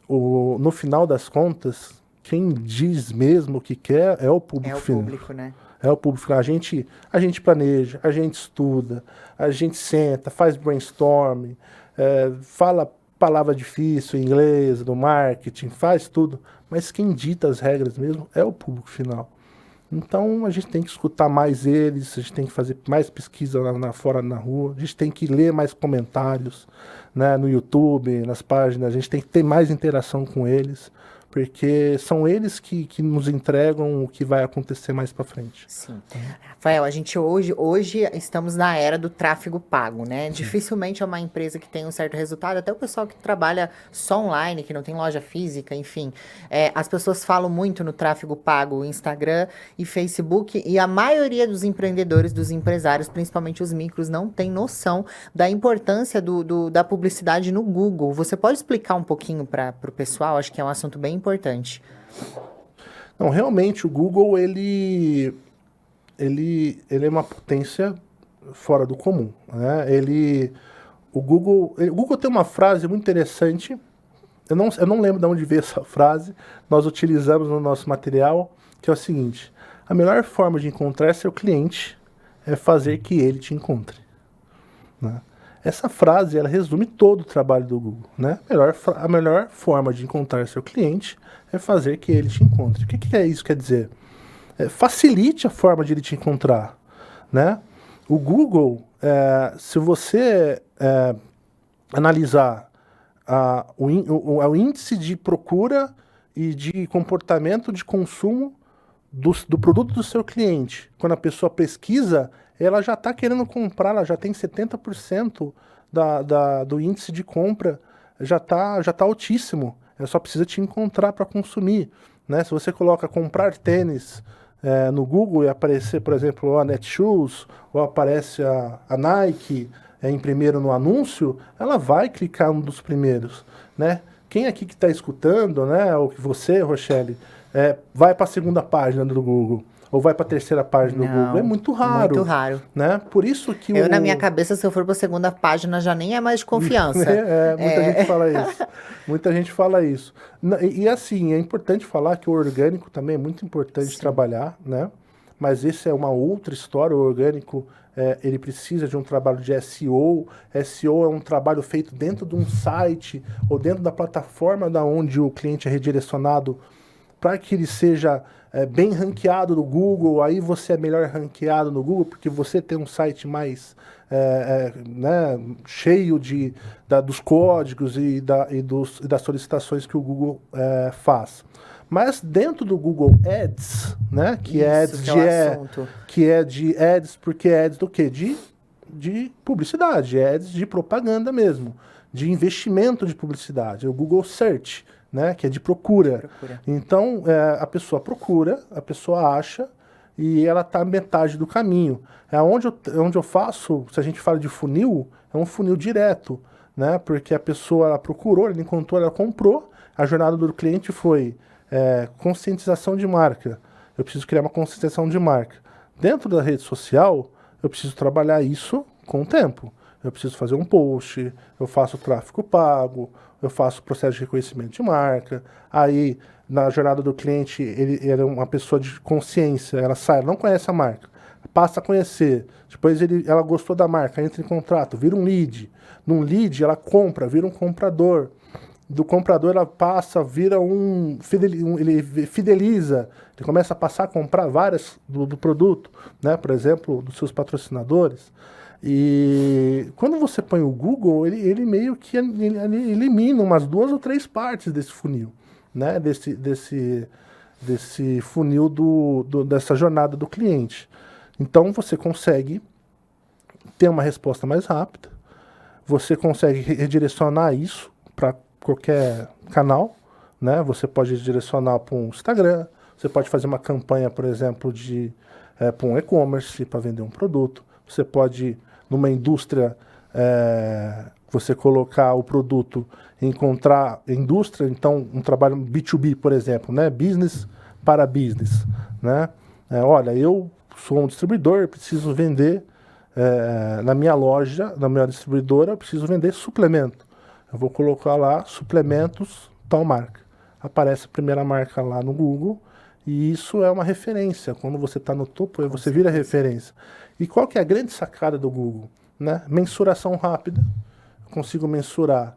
no final das contas, quem diz mesmo o que quer é o público final. É o público, né? É o público final. A gente planeja, a gente estuda, a gente senta, faz brainstorm, fala palavra difícil em inglês, no marketing, faz tudo. Mas quem dita as regras mesmo é o público final. Então, a gente tem que escutar mais eles, a gente tem que fazer mais pesquisa fora na rua, a gente tem que ler mais comentários, né, no YouTube, nas páginas, a gente tem que ter mais interação com eles, porque são eles que nos entregam o que vai acontecer mais para frente. Sim. Rafael, a gente hoje estamos na era do tráfego pago, né? Sim. Dificilmente é uma empresa que tem um certo resultado, até o pessoal que trabalha só online, que não tem loja física, enfim. As pessoas falam muito no tráfego pago, Instagram e Facebook, e a maioria dos empreendedores, dos empresários, principalmente os micros, não tem noção da importância da publicidade no Google. Você pode explicar um pouquinho para o pessoal? Acho que é um assunto bem importante. Não, realmente o Google, ele é uma potência fora do comum, né? O Google tem uma frase muito interessante. Eu não lembro de onde veio essa frase. Nós utilizamos no nosso material, que é o seguinte: a melhor forma de encontrar seu cliente é fazer que ele te encontre, né? Essa frase, ela resume todo o trabalho do Google, né? A melhor forma de encontrar seu cliente é fazer que ele te encontre. O que é isso quer dizer? Facilite a forma de ele te encontrar, né? O Google, se você analisar o índice de procura e de comportamento de consumo do produto do seu cliente, quando a pessoa pesquisa, ela já está querendo comprar, ela já tem 70% do índice de compra, já tá altíssimo. Ela só precisa te encontrar para consumir, né? Se você coloca comprar tênis no Google e aparecer, por exemplo, a Netshoes, ou aparece a Nike em primeiro no anúncio, ela vai clicar um dos primeiros, né? Quem aqui que está escutando, né, ou que você, Rochelle, vai para a segunda página do Google, ou vai para a terceira página do Google? É muito raro. Muito raro. Né? Por isso que na minha cabeça, se eu for para a segunda página, já nem é mais de confiança. Muita gente fala isso. Muita gente fala isso. E assim, é importante falar que o orgânico também é muito importante trabalhar, né? Mas esse é uma outra história. O orgânico, ele precisa de um trabalho de SEO. SEO é um trabalho feito dentro de um site ou dentro da plataforma da onde o cliente é redirecionado para que ele seja bem ranqueado no Google. Aí você é melhor ranqueado no Google porque você tem um site mais né, cheio dos códigos e das solicitações que o Google faz. Mas dentro do Google Ads, né, que é de ads, porque ads do quê? De publicidade, ads de propaganda mesmo, de investimento de publicidade, o Google Search, né, que é de procura. Então, a pessoa procura, a pessoa acha, e ela está metade do caminho. Onde eu faço, se a gente fala de funil, é um funil direto, né, porque a pessoa ela procurou, ela encontrou, ela comprou, a jornada do cliente foi conscientização de marca. Eu preciso criar uma conscientização de marca. Dentro da rede social, eu preciso trabalhar isso com o tempo. Eu preciso fazer um post, eu faço tráfego pago, eu faço processo de reconhecimento de marca. Aí, na jornada do cliente, ele é uma pessoa de consciência, ela sai, ela não conhece a marca, passa a conhecer. Depois ela gostou da marca, entra em contrato, vira um lead. Num lead, ela compra, vira um comprador. Do comprador ela passa, vira ele fideliza, ele começa a passar a comprar várias do produto, né? Por exemplo, dos seus patrocinadores. E quando você põe o Google, ele meio que ele elimina umas 2 ou 3 partes desse funil, né? Desse funil dessa jornada do cliente. Então você consegue ter uma resposta mais rápida, você consegue redirecionar isso para qualquer canal, né? Você pode direcionar para um Instagram, você pode fazer uma campanha, por exemplo, para um e-commerce, para vender um produto. Você pode, numa indústria, você colocar o produto, encontrar indústria, então um trabalho B2B, por exemplo, né? Business para business, né? Olha, eu sou um distribuidor, preciso vender na minha loja, na minha distribuidora, eu preciso vender suplemento. Eu vou colocar lá, suplementos, tal marca. Aparece a primeira marca lá no Google e isso é uma referência. Quando você está no topo, aí você vira referência. E qual que é a grande sacada do Google? Né? Mensuração rápida. Eu consigo mensurar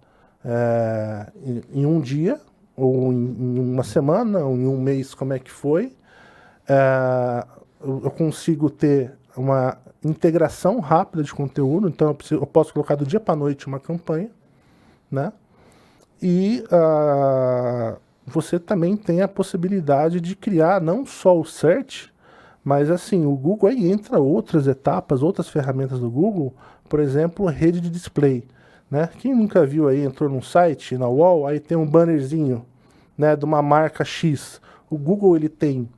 em um dia, ou em uma semana, ou em um mês, como é que foi. Eu consigo ter uma integração rápida de conteúdo. Então eu posso colocar do dia para a noite uma campanha. Né? E você também tem a possibilidade de criar não só o search, mas assim, o Google aí entra outras etapas, outras ferramentas do Google, por exemplo, rede de display, né? Quem nunca viu aí, entrou num site, na wall, aí tem um bannerzinho, né, de uma marca X. O Google ele tem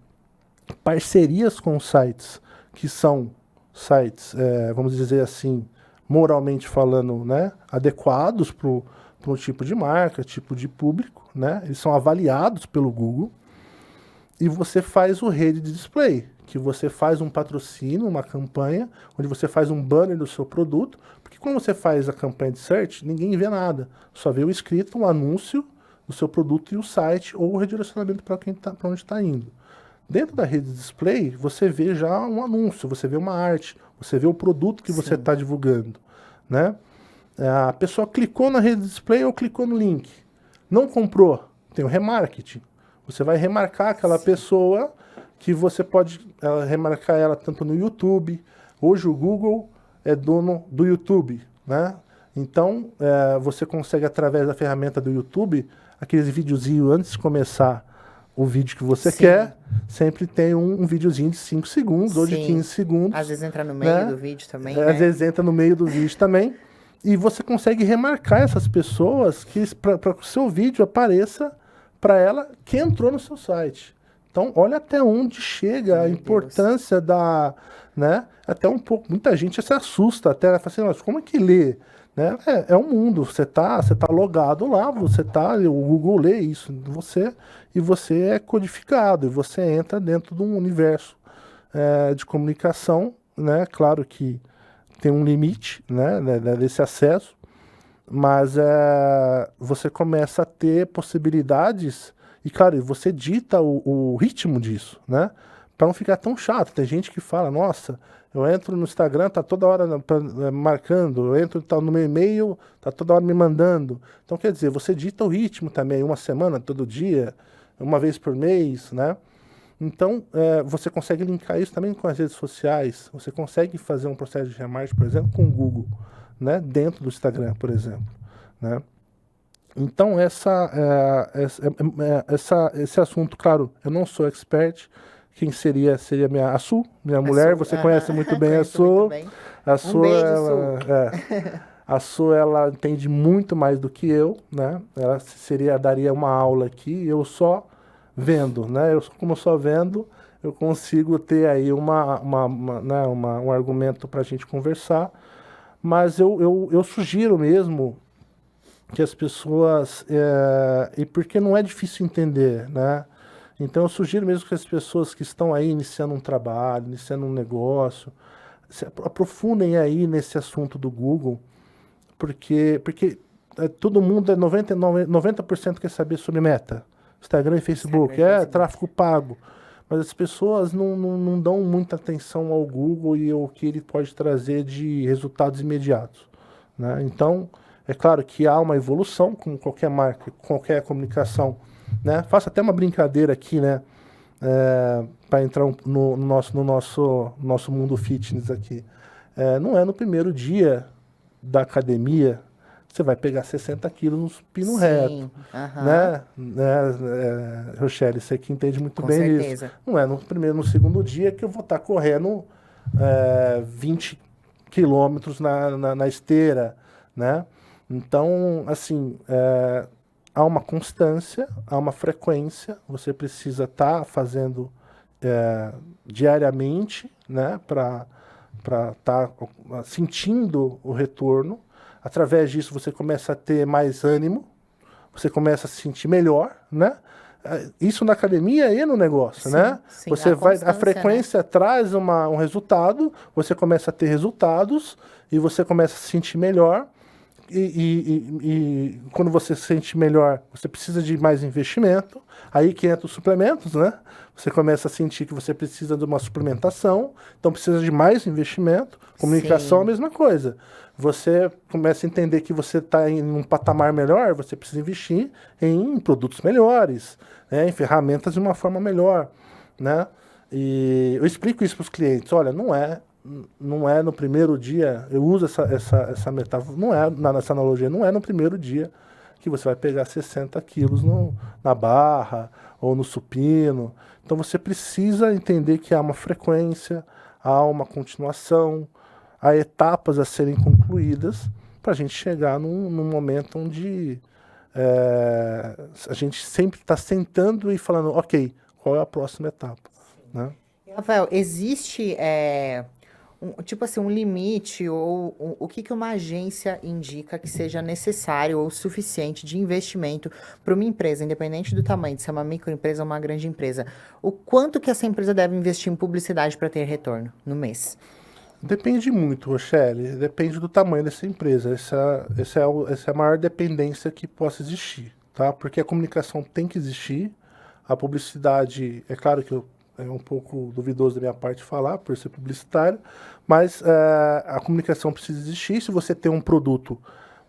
parcerias com sites que são sites, vamos dizer assim, moralmente falando, né, adequados para um tipo de marca, tipo de público, né? Eles são avaliados pelo Google e você faz o rede de display, que você faz um patrocínio, uma campanha, onde você faz um banner do seu produto, porque quando você faz a campanha de search, ninguém vê nada, só vê o escrito, um anúncio do seu produto e o site, ou o redirecionamento para onde está indo. Dentro da rede de display, você vê já um anúncio, você vê uma arte, você vê o produto que você está divulgando, né? A pessoa clicou na rede de display ou clicou no link, não comprou, tem o remarketing. Você vai remarcar aquela pessoa, que você pode remarcar ela tanto no YouTube. Hoje o Google é dono do YouTube, né? Então, você consegue, através da ferramenta do YouTube, aqueles videozinhos antes de começar o vídeo que você quer, sempre tem um videozinho de 5 segundos ou de 15 segundos. Às vezes entra no meio do vídeo também, né? Às vezes entra no meio do vídeo também. E você consegue remarcar essas pessoas para que o seu vídeo apareça para ela que entrou no seu site. Então, olha até onde chega a importância da, né? Até um pouco, muita gente se assusta, até fala assim, mas como é que lê? Né? É um mundo, você tá logado lá, o Google lê isso de você, e você é codificado, e você entra dentro de um universo de comunicação, né? Claro que tem um limite, né, desse acesso, mas você começa a ter possibilidades e, claro, você dita o ritmo disso, né? Para não ficar tão chato. Tem gente que fala, nossa, eu entro no Instagram, tá toda hora marcando, eu entro no meu e-mail, tá toda hora me mandando. Então, quer dizer, você dita o ritmo também, uma semana, todo dia, uma vez por mês, né? Então, você consegue linkar isso também com as redes sociais. Você consegue fazer um processo de remarketing, por exemplo, com o Google, né? Dentro do Instagram, por exemplo, né? Então, esse assunto, claro, eu não sou expert. Quem seria a Su, minha mulher. Você conhece muito bem a Su. A Su, a Su, ela entende muito mais do que eu, né? Ela daria uma aula aqui, eu só vendo, né? Como eu só vendo, eu consigo ter aí um argumento para a gente conversar. Mas eu sugiro mesmo que as pessoas, e porque não é difícil entender, né? Então eu sugiro mesmo que as pessoas que estão aí iniciando um trabalho, iniciando um negócio, se aprofundem aí nesse assunto do Google, porque todo mundo, 90% quer saber sobre Meta, Instagram e Facebook, tráfego pago. Mas as pessoas não dão muita atenção ao Google e ao que ele pode trazer de resultados imediatos, né? Então, é claro que há uma evolução com qualquer marca, qualquer comunicação, né? Faço até uma brincadeira aqui, né? Para entrar no nosso mundo fitness aqui. Não é no primeiro dia da academia você vai pegar 60 quilos no supino reto, né? Rochelle, você que entende muito bem isso. Não é no segundo dia que eu vou estar correndo 20 quilômetros na esteira, né? Então, assim, há uma constância, há uma frequência, você precisa estar fazendo diariamente, né? Para estar sentindo o retorno. Através disso você começa a ter mais ânimo, você começa a se sentir melhor, né? Isso na academia e no negócio, né? Você a frequência, né? Traz um resultado, você começa a ter resultados e você começa a se sentir melhor. E quando você se sente melhor, você precisa de mais investimento. Aí que entra os suplementos, né? Você começa a sentir que você precisa de uma suplementação, então precisa de mais investimento. Comunicação é a mesma coisa. Você começa a entender que você está em um patamar melhor, você precisa investir em produtos melhores, né? Em ferramentas de uma forma melhor, né? E eu explico isso para os clientes. Olha, não é no primeiro dia, eu uso essa metáfora, não é nessa analogia, não é no primeiro dia que você vai pegar 60 quilos na barra ou no supino. Então você precisa entender que há uma frequência, há uma continuação, há etapas a serem concluídas para a gente chegar num momento onde a gente sempre está sentando e falando, ok, qual é a próxima etapa, né? Rafael, existe tipo assim, um limite ou o que que uma agência indica que seja necessário ou suficiente de investimento para uma empresa, independente do tamanho, de ser uma microempresa ou uma grande empresa? O quanto que essa empresa deve investir em publicidade para ter retorno no mês? Depende muito, Rochelle. Depende do tamanho dessa empresa. Essa é a maior dependência que possa existir, tá? Porque a comunicação tem que existir. A publicidade, é claro que é um pouco duvidoso da minha parte falar, por ser publicitário, mas a comunicação precisa existir. Se você tem um produto,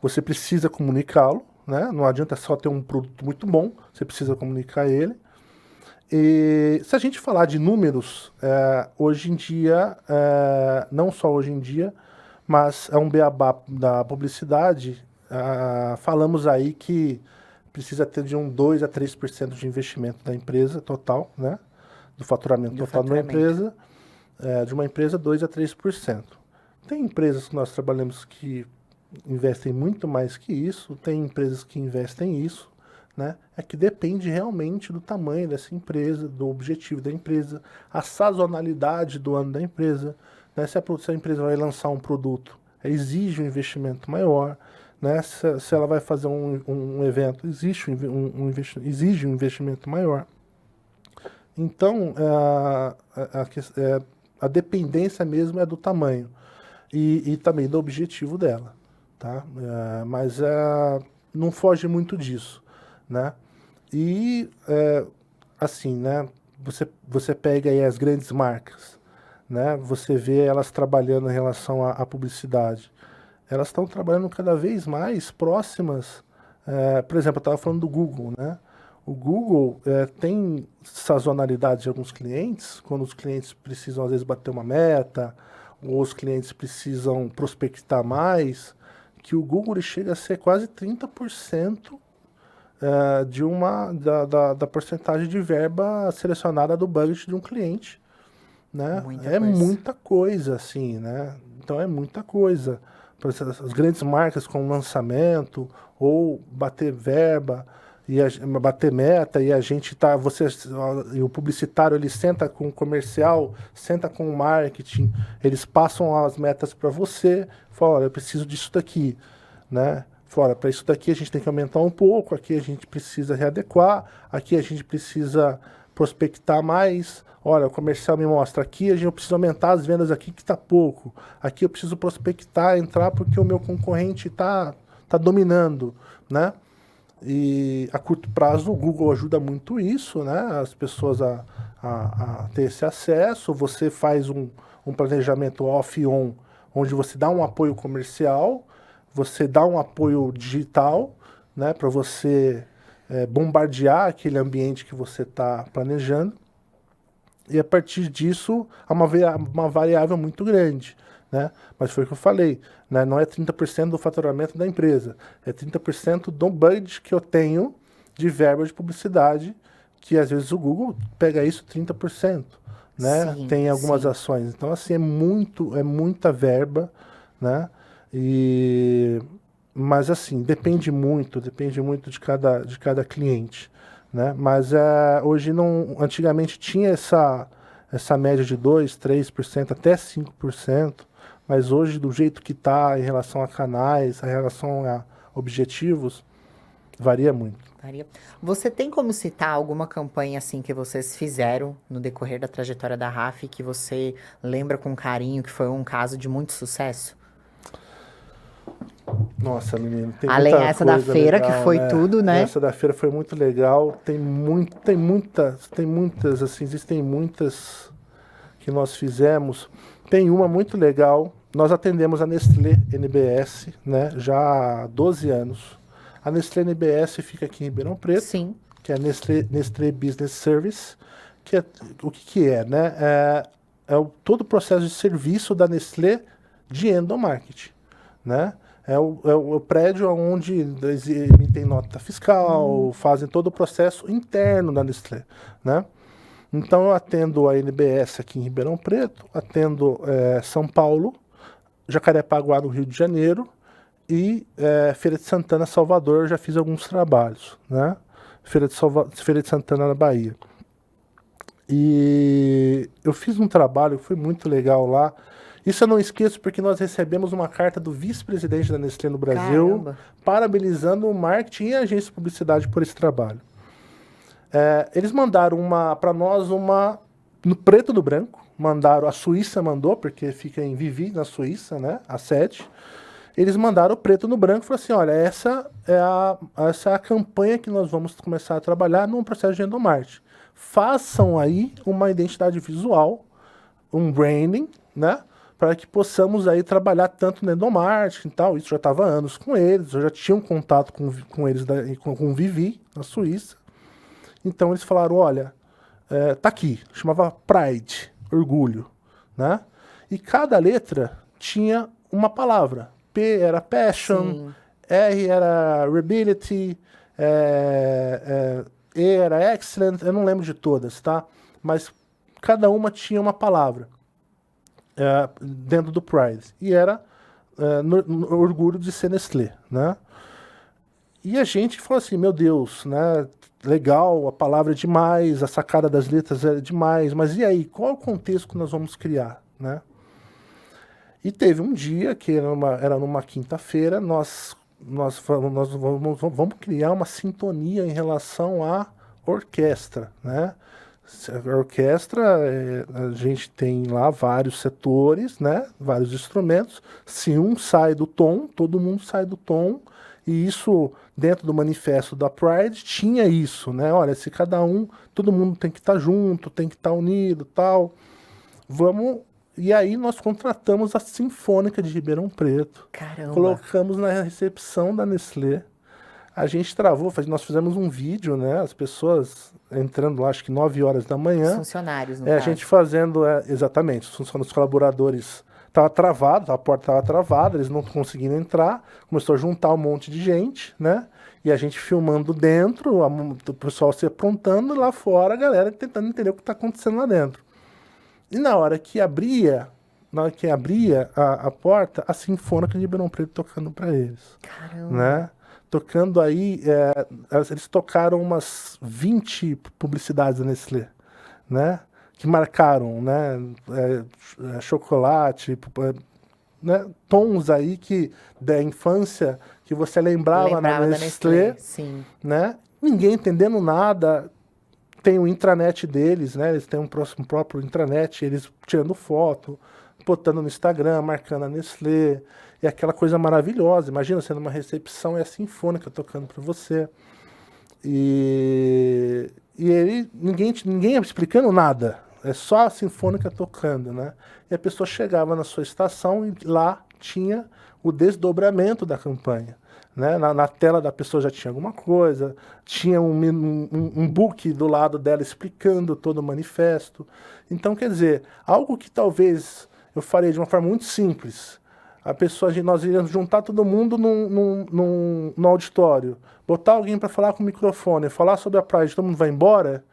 você precisa comunicá-lo, né? Não adianta só ter um produto muito bom, você precisa comunicar ele. E se a gente falar de números, hoje em dia, não só hoje em dia, mas é um beabá da publicidade, falamos aí que precisa ter de um 2 a 3% de investimento da empresa total, né? Do faturamento total de uma empresa, de uma empresa 2 a 3%. Tem empresas que nós trabalhamos que investem muito mais que isso, tem empresas que investem isso, né? É que depende realmente do tamanho dessa empresa, do objetivo da empresa, a sazonalidade do ano da empresa, né? Se a empresa vai lançar um produto, exige um investimento maior, né? Se ela vai fazer um evento, exige exige um investimento maior. Então, a dependência mesmo é do tamanho e também do objetivo dela, tá? Mas não foge muito disso, né? E, assim, né? Você pega aí as grandes marcas, né? Você vê elas trabalhando em relação à publicidade. Elas estão trabalhando cada vez mais próximas. Por exemplo, eu estava falando do Google, né? O Google tem sazonalidade de alguns clientes, quando os clientes precisam, às vezes, bater uma meta, ou os clientes precisam prospectar mais, que o Google ele chega a ser quase 30% da porcentagem de verba selecionada do budget de um cliente, né? Muita coisa, assim, né? Então é muita coisa. Por exemplo, as grandes marcas com lançamento, ou bater verba, bater meta, e a gente tá, e o publicitário ele senta com o comercial, senta com o marketing, eles passam as metas para você, fala, olha, eu preciso disso daqui, né? Fora, para isso daqui a gente tem que aumentar um pouco, aqui a gente precisa readequar, aqui a gente precisa prospectar mais. Olha, o comercial me mostra aqui, eu preciso aumentar as vendas aqui que está pouco. Aqui eu preciso prospectar, entrar porque o meu concorrente tá dominando, né? E a curto prazo o Google ajuda muito isso, né? As pessoas a ter esse acesso. Você faz um planejamento off-on, onde você dá um apoio comercial, você dá um apoio digital, né? Para você bombardear aquele ambiente que você está planejando. E a partir disso, há uma variável muito grande, né? Mas foi o que eu falei, né? Não é 30% do faturamento da empresa, é 30% do budget que eu tenho de verba de publicidade, que às vezes o Google pega isso 30%, né? Sim, Tem algumas sim. ações. Então, assim, é muita verba, né? Mas assim, depende muito de cada cliente, né? Mas hoje não, antigamente tinha essa média de 2, 3%, até 5%, mas hoje do jeito que está em relação a canais, em relação a objetivos, varia muito. Você tem como citar alguma campanha assim que vocês fizeram no decorrer da trajetória da RAF que você lembra com carinho, que foi um caso de muito sucesso? Nossa, menino, tem Além muita essa da coisa feira, legal, que foi né? tudo, né? Essa da feira foi muito legal. Tem muitas, assim, existem muitas que nós fizemos. Tem uma muito legal. Nós atendemos a Nestlé NBS, né? Já há 12 anos. A Nestlé NBS fica aqui em Ribeirão Preto, Sim. que é a Nestlé Business Service, que é o que é, né? Todo o processo de serviço da Nestlé de endomarketing, né? É o prédio onde eles emitem nota fiscal, fazem todo o processo interno da Nestlé, né? Então eu atendo a NBS aqui em Ribeirão Preto, atendo São Paulo, Jacarepaguá no Rio de Janeiro e Feira de Santana, Salvador, eu já fiz alguns trabalhos, né? Feira de Santana na Bahia. E eu fiz um trabalho que foi muito legal lá. Isso eu não esqueço porque nós recebemos uma carta do vice-presidente da Nestlé no Brasil, Caramba. parabenizando o marketing e a agência de publicidade por esse trabalho. Eles mandaram para nós no preto no branco, a Suíça mandou, porque fica em Vivi, na Suíça, né, a sede. Eles mandaram o preto no branco e falaram assim, olha, essa é a campanha que nós vamos começar a trabalhar num processo de endomarketing. Façam aí uma identidade visual, um branding, né, para que possamos aí trabalhar tanto no endomarketing e tal. Isso já estava há anos com eles, eu já tinha um contato com eles, com o Vivi, na Suíça. Então eles falaram, olha, tá aqui, chamava Pride, orgulho, né? E cada letra tinha uma palavra. P era passion, Sim. R era ability, E era excellent, eu não lembro de todas, tá? Mas cada uma tinha uma palavra dentro do Pride. E era no orgulho de ser Nestlé, né? E a gente falou assim, meu Deus, né? Legal, a palavra é demais, a sacada das letras é demais, mas e aí, qual é o contexto que nós vamos criar, né? E teve um dia, que era numa quinta-feira, nós vamos criar uma sintonia em relação à orquestra, né? A orquestra, a gente tem lá vários setores, né? Vários instrumentos. Se um sai do tom, todo mundo sai do tom. E isso, dentro do manifesto da Pride, tinha isso, né? Olha, se cada um, todo mundo tem que estar junto, tem que estar unido, tal. E aí nós contratamos a Sinfônica de Ribeirão Preto. Caramba. Colocamos na recepção da Nestlé. A gente travou, nós fizemos um vídeo, né? As pessoas entrando lá, acho que 9 horas da manhã. Os funcionários, no A caso. gente fazendo, exatamente, os colaboradores. Tava travado, a porta estava travada, eles não conseguiram entrar. Começou a juntar um monte de gente, né? E a gente filmando dentro, o pessoal se aprontando, e lá fora a galera tentando entender o que está acontecendo lá dentro. E na hora que abria a porta, a Sinfônica de Ribeirão Preto tocando para eles. Caramba. Né? Tocando aí, eles tocaram umas 20 publicidades da Nestlé, né? Que marcaram, né? Chocolate, né? Tons aí da infância que você lembrava na da Nestlé, sim. né? Ninguém entendendo nada. Tem o intranet deles, né? Eles têm um próprio intranet, eles tirando foto, botando no Instagram, marcando a Nestlé, e aquela coisa maravilhosa. Imagina sendo uma recepção e a Sinfônica tocando para você. E ninguém explicando nada, é só a Sinfônica tocando, né? E a pessoa chegava na sua estação e lá tinha o desdobramento da campanha. Né? Na tela da pessoa já tinha alguma coisa, tinha um book do lado dela explicando todo o manifesto. Então, quer dizer, algo que talvez eu faria de uma forma muito simples. Nós iríamos juntar todo mundo no auditório, botar alguém para falar com o microfone, falar sobre a Pride, todo mundo vai embora.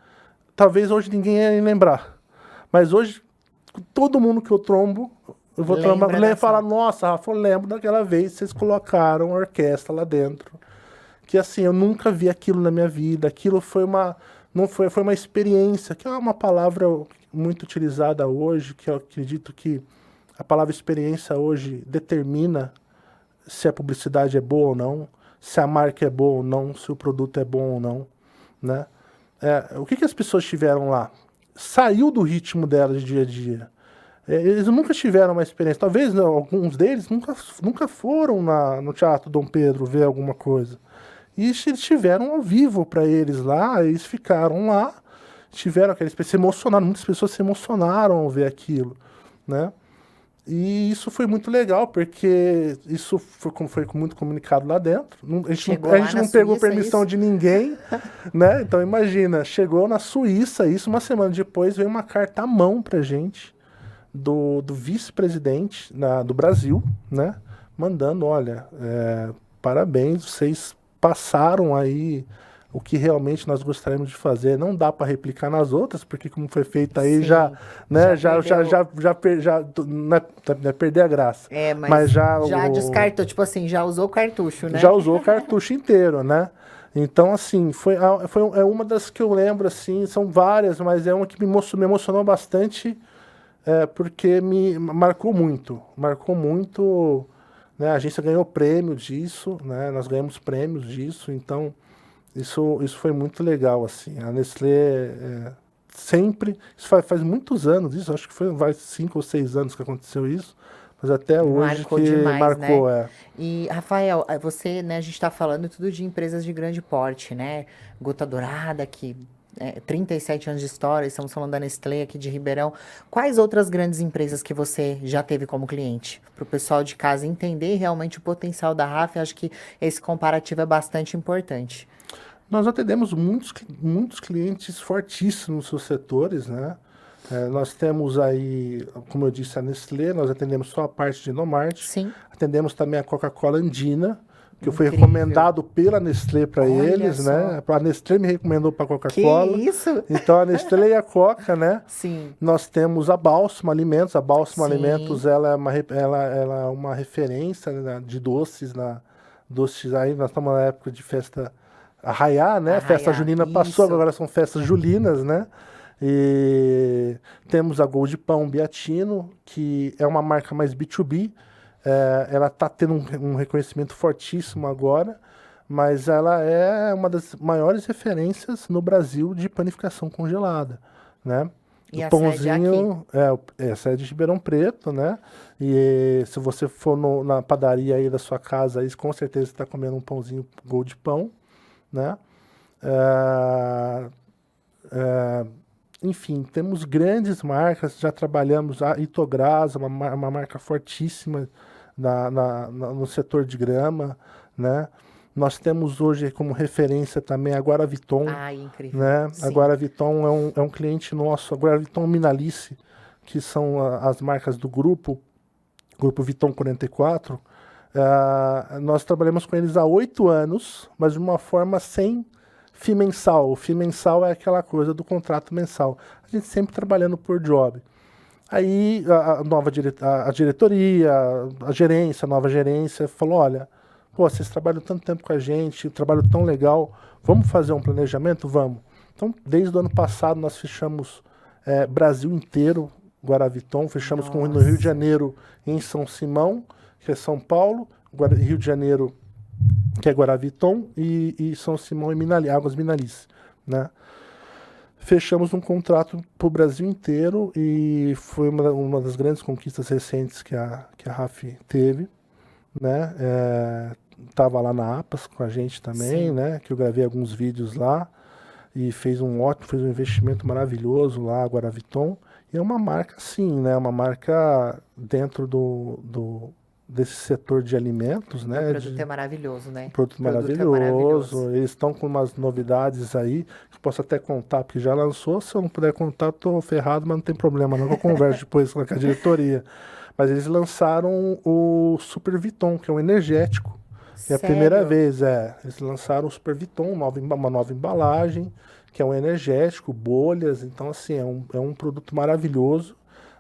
Talvez hoje ninguém ia lembrar. Mas hoje, todo mundo que eu trombo, eu vou falar, nossa, Rafa, eu lembro daquela vez que vocês colocaram a orquestra lá dentro. Que assim, eu nunca vi aquilo na minha vida. Aquilo foi uma experiência, que é uma palavra muito utilizada hoje, que eu acredito que a palavra experiência hoje determina se a publicidade é boa ou não, se a marca é boa ou não, se o produto é bom ou não, né? O que as pessoas tiveram lá? Saiu do ritmo delas de dia a dia. Eles nunca tiveram uma experiência. Talvez alguns deles nunca foram no Teatro Dom Pedro ver alguma coisa. E eles tiveram ao vivo para eles lá, eles ficaram lá, tiveram se emocionaram, muitas pessoas se emocionaram ao ver aquilo, né? E isso foi muito legal, porque isso foi muito comunicado lá dentro. A gente não pegou permissão de ninguém, né? Então imagina, chegou na Suíça, isso uma semana depois veio uma carta à mão pra gente, do vice-presidente do Brasil, né? Mandando, olha, parabéns, vocês passaram aí o que realmente nós gostaríamos de fazer. Não dá para replicar nas outras, porque como foi feito aí, já não é perder a graça. Mas já descartou, tipo assim, já usou o cartucho, né? Já usou o cartucho inteiro, né? Então, assim, é uma das que eu lembro, assim, são várias, mas é uma que me emocionou bastante, porque me marcou muito, né? A agência ganhou prêmio disso, né? Nós ganhamos prêmios disso, então isso foi muito legal, assim. A Nestlé sempre, isso faz muitos anos, isso acho que vai 5 ou 6 anos que aconteceu isso, mas até hoje Marcou que demais, né? marcou, E, Rafael, você, né, a gente tá falando tudo de empresas de grande porte, né? Gota Dourada, que 37 anos de história, estamos falando da Nestlé aqui de Ribeirão. Quais outras grandes empresas que você já teve como cliente? Para o pessoal de casa entender realmente o potencial da RAF, acho que esse comparativo é bastante importante. Nós atendemos muitos clientes fortíssimos nos seus setores, né? Nós temos aí, como eu disse, a Nestlé, nós atendemos só a parte de Inomart. Sim. Atendemos também a Coca-Cola Andina, que foi Incrível. recomendado pela Nestlé para Olha eles, só. né? A Nestlé me recomendou para a Que Coca-Cola. isso? Então a Nestlé e a Coca, né? Sim. Nós temos a Bálsamo Alimentos. A Bálsamo Sim. Alimentos, ela é uma referência, né, de doces, doces aí. Nós estamos na época de festa Arraiá, né? A festa Arraiá, junina passou, isso. agora são festas julinas, né? E temos a Gold Pão Beatino, que é uma marca mais B2B. Ela está tendo um reconhecimento fortíssimo agora, mas ela é uma das maiores referências no Brasil de panificação congelada, né? E O a pãozinho, a sede de Ribeirão Preto, né? E se você for na padaria aí da sua casa, aí, com certeza você está comendo um pãozinho Gold Pão, né? Enfim, temos grandes marcas, já trabalhamos a Itogras, uma marca fortíssima no setor de grama, né? Nós temos hoje como referência também a Guaraviton, incrível. né? Sim. A Guaraviton é um cliente nosso, a Guaraviton Minalice, que são as marcas do Grupo Viton 44. Nós trabalhamos com eles há 8 anos, mas de uma forma sem FII mensal. O FII mensal é aquela coisa do contrato mensal. A gente sempre trabalhando por job. Aí a diretoria, a nova gerência falou, olha, pô, vocês trabalham tanto tempo com a gente, trabalho tão legal, vamos fazer um planejamento? Vamos. Então, desde o ano passado, nós fechamos Brasil inteiro, Guaraviton, fechamos no Rio de Janeiro, em São Simão, que é São Paulo, Rio de Janeiro, que é Guaraviton, e São Simão e Águas Minalice, né? Fechamos um contrato para o Brasil inteiro e foi uma das grandes conquistas recentes que a RAF teve, né? Tava lá na APAS com a gente também, Sim. né? Que eu gravei alguns vídeos lá e fez um investimento maravilhoso lá, a Guaraviton. E é uma marca, sim, né? Uma marca dentro desse setor de alimentos, né? O produto é maravilhoso, né? Produto maravilhoso. Eles estão com umas novidades aí, que eu posso até contar, porque já lançou. Se eu não puder contar, eu tô ferrado, mas não tem problema, não. Eu converso depois com a diretoria. Mas eles lançaram o Super Viton, que é um energético. É a primeira vez, eles lançaram o Super Viton, uma nova embalagem, que é um energético, bolhas. Então, assim, é um produto maravilhoso,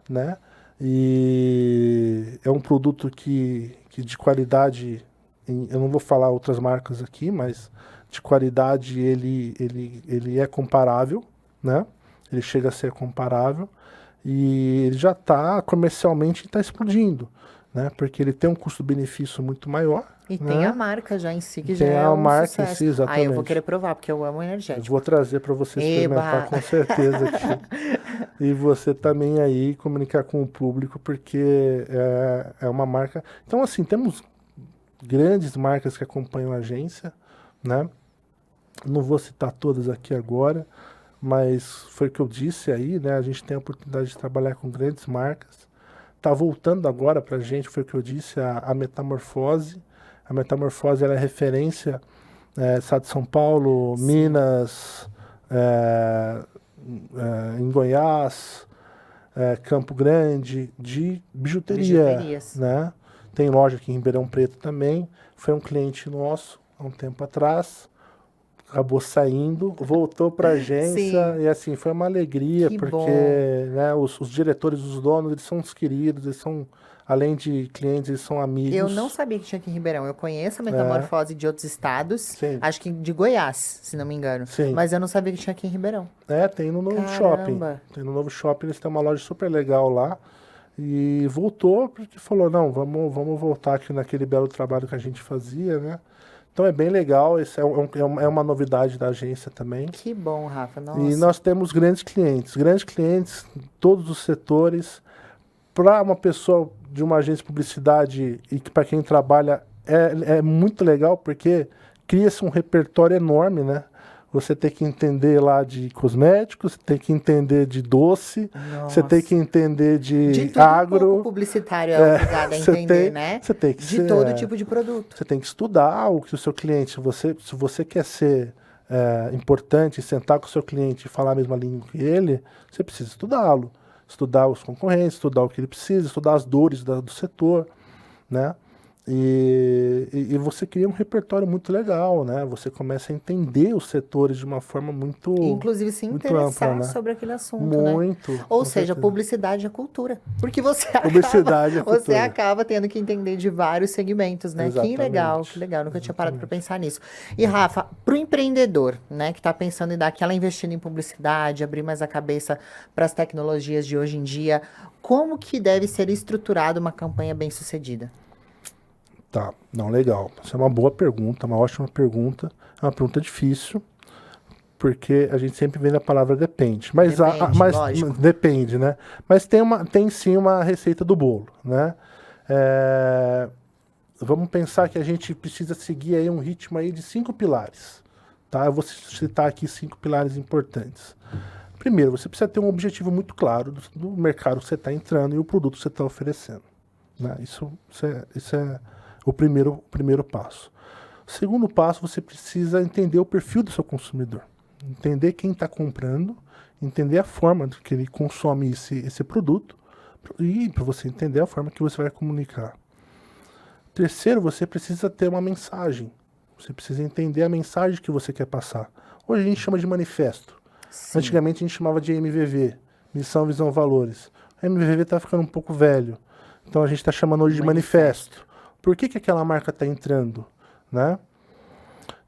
né? E é um produto que de qualidade, eu não vou falar outras marcas aqui, mas de qualidade ele é comparável, né? Ele chega a ser comparável e ele já está comercialmente explodindo, né? Porque ele tem um custo-benefício muito maior. E né? tem a marca já em si, que Tem já é a um marca sucesso. em si, exatamente. Eu vou querer provar, porque eu amo Eu energético. vou trazer para você experimentar com certeza aqui. E você também aí comunicar com o público, porque é uma marca... Então, assim, temos grandes marcas que acompanham a agência, né? Não vou citar todas aqui agora, mas foi o que eu disse aí, né? A gente tem a oportunidade de trabalhar com grandes marcas. Tá voltando agora pra gente, foi o que eu disse, a Metamorfose. A Metamorfose, ela é referência, estado de São Paulo, Sim. Minas, em Goiás, Campo Grande, de Bijuterias. né? Tem loja aqui em Ribeirão Preto também. Foi um cliente nosso há um tempo atrás. Acabou saindo, voltou para a agência. Sim. E assim, foi uma alegria, Que porque bom. né, os diretores, os donos, eles são os queridos, eles são além de clientes, eles são amigos. Eu não sabia que tinha aqui em Ribeirão. Eu conheço a Metamorfose de outros estados. Sim. Acho que de Goiás, se não me engano. Sim. Mas eu não sabia que tinha aqui em Ribeirão. Tem no novo Caramba. shopping. Tem no novo shopping, eles têm uma loja super legal lá. E voltou porque falou, não, vamos voltar aqui naquele belo trabalho que a gente fazia, né? Então é bem legal, esse é uma novidade da agência também. Que bom, Rafa. Nossa. E nós temos grandes clientes em todos os setores. Para uma pessoa de uma agência de publicidade e para quem trabalha é muito legal porque cria-se um repertório enorme, né? Você tem que entender lá de cosméticos, você tem que entender de doce, você tem que entender de agro. O publicitário é obrigado a entender, né? Você tem que de todo tipo de produto. Você tem que estudar o que o seu cliente, se você quer ser importante, sentar com o seu cliente e falar a mesma língua que ele, você precisa estudá-lo. Estudar os concorrentes, estudar o que ele precisa, estudar as dores do setor, né? E você cria um repertório muito legal, né? Você começa a entender os setores de uma forma muito inclusive se muito interessar ampla, né? sobre aquele assunto, muito, né? Ou seja, publicidade é cultura. Porque você acaba tendo que entender de vários segmentos, né? Exatamente. Que legal. Nunca tinha parado para pensar nisso. E Rafa, para o empreendedor, né, que está pensando em dar aquela investida em publicidade, abrir mais a cabeça para as tecnologias de hoje em dia, como que deve ser estruturada uma campanha bem-sucedida? Tá, não, legal. Essa é uma boa pergunta, uma ótima pergunta. É uma pergunta difícil, porque a gente sempre vê a palavra depende. Mas depende, né? Mas tem sim uma receita do bolo, né? Vamos pensar que a gente precisa seguir aí um ritmo aí de 5 pilares. Tá? Eu vou citar aqui 5 pilares importantes. Primeiro, você precisa ter um objetivo muito claro do mercado que você está entrando e o produto que você está oferecendo. Né? Isso é o primeiro passo. O segundo passo, você precisa entender o perfil do seu consumidor. Entender quem está comprando, entender a forma que ele consome esse produto e para você entender a forma que você vai comunicar. Terceiro, você precisa ter uma mensagem. Você precisa entender a mensagem que você quer passar. Hoje a gente chama de manifesto. Sim. Antigamente a gente chamava de MVV, Missão, Visão, Valores. O MVV está ficando um pouco velho. Então a gente está chamando hoje de manifesto. Por que aquela marca está entrando, né?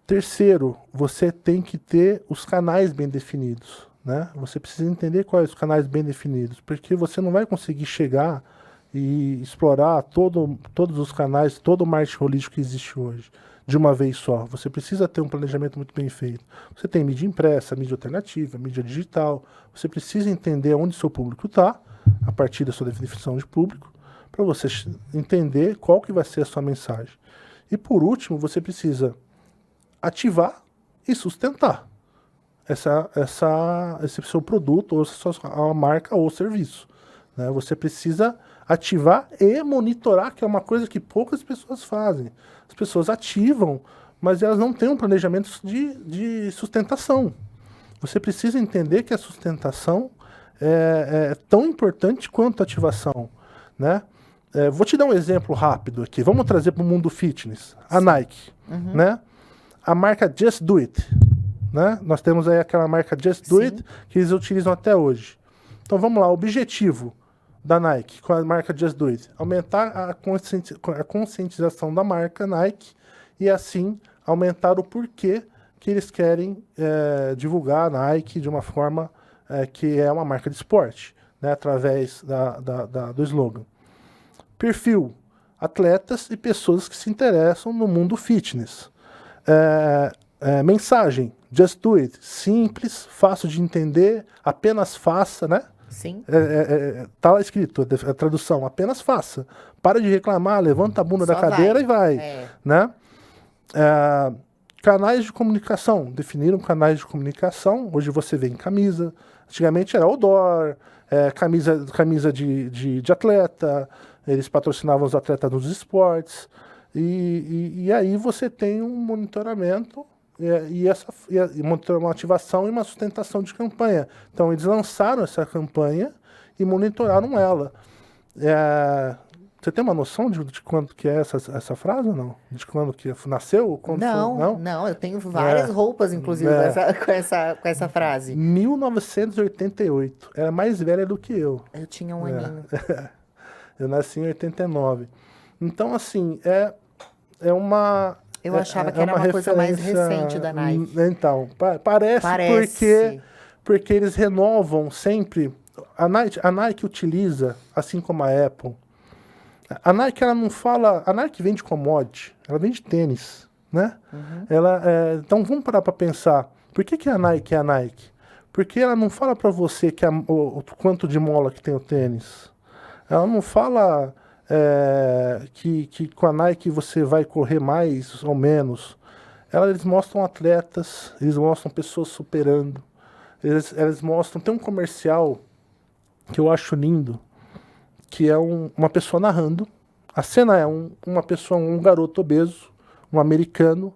Terceiro, você tem que ter os canais bem definidos, né? Você precisa entender quais os canais bem definidos, porque você não vai conseguir chegar e explorar todos os canais, todo o marketing holístico que existe hoje, de uma vez só. Você precisa ter um planejamento muito bem feito. Você tem mídia impressa, mídia alternativa, mídia digital. Você precisa entender onde seu público está, a partir da sua definição de público, para você entender qual que vai ser a sua mensagem. E por último, você precisa ativar e sustentar esse seu produto, ou a marca ou serviço. Né? Você precisa ativar e monitorar, que é uma coisa que poucas pessoas fazem. As pessoas ativam, mas elas não têm um planejamento de sustentação. Você precisa entender que a sustentação é tão importante quanto a ativação, né? Vou te dar um exemplo rápido aqui. Vamos trazer para o mundo fitness. A Nike, né? A marca Just Do It, né? Nós temos aí aquela marca Just Do It que eles utilizam até hoje. Então vamos lá, o objetivo da Nike com a marca Just Do It: aumentar a conscientização da marca Nike e assim aumentar o porquê que eles querem divulgar a Nike de uma forma que é uma marca de esporte, né? Através do slogan. Perfil: atletas e pessoas que se interessam no mundo fitness. Mensagem: Just Do It. Simples, fácil de entender, apenas faça, né? Sim. Tá lá escrito, a tradução: apenas faça. Para de reclamar, levanta a bunda da cadeira e vai. Né? Canais de comunicação. Definiram canais de comunicação. Hoje você vê em camisa. Antigamente era outdoor, camisa de atleta. Eles patrocinavam os atletas nos esportes. E aí você tem um monitoramento uma ativação e uma sustentação de campanha. Então eles lançaram essa campanha e monitoraram ela. Você tem uma noção de quando que é essa frase ou não? De quando que nasceu? Não, eu tenho várias roupas, inclusive, com essa frase. 1988. Era mais velha do que eu. Eu tinha um aninho. Eu nasci em 89. Então, assim, é uma... Eu achava que era uma coisa mais recente da Nike. Então, parece. Porque eles renovam sempre. A Nike utiliza, assim como a Apple, a Nike, ela não fala... A Nike vende commodity, ela vende tênis, né? Então, vamos parar para pensar. Por que a Nike é a Nike? Porque ela não fala para você o quanto de mola que tem o tênis. Ela não fala que com a Nike você vai correr mais ou menos. Eles mostram atletas, eles mostram pessoas superando. Eles mostram... Tem um comercial que eu acho lindo, que é uma pessoa narrando. A cena é uma pessoa, um garoto obeso, um americano,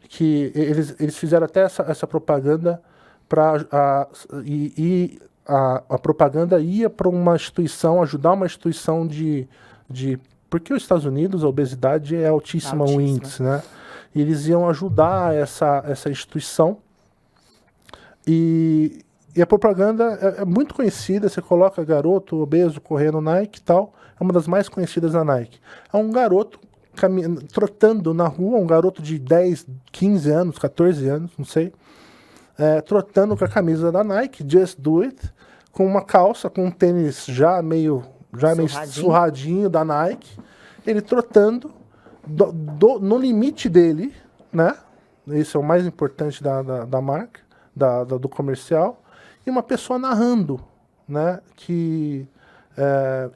que eles fizeram até essa propaganda a propaganda ia para uma instituição, ajudar uma instituição de... Porque os Estados Unidos, a obesidade é altíssima, o índice, né? E eles iam ajudar essa instituição. E a propaganda é muito conhecida, você coloca garoto obeso correndo Nike e tal, é uma das mais conhecidas da Nike. É um garoto trotando na rua, um garoto de 10, 15 anos, 14 anos, não sei, trotando com a camisa da Nike, Just Do It, com uma calça, com um tênis já meio surradinho da Nike, ele trotando no limite dele, né? Esse é o mais importante da marca, do comercial, e uma pessoa narrando, né?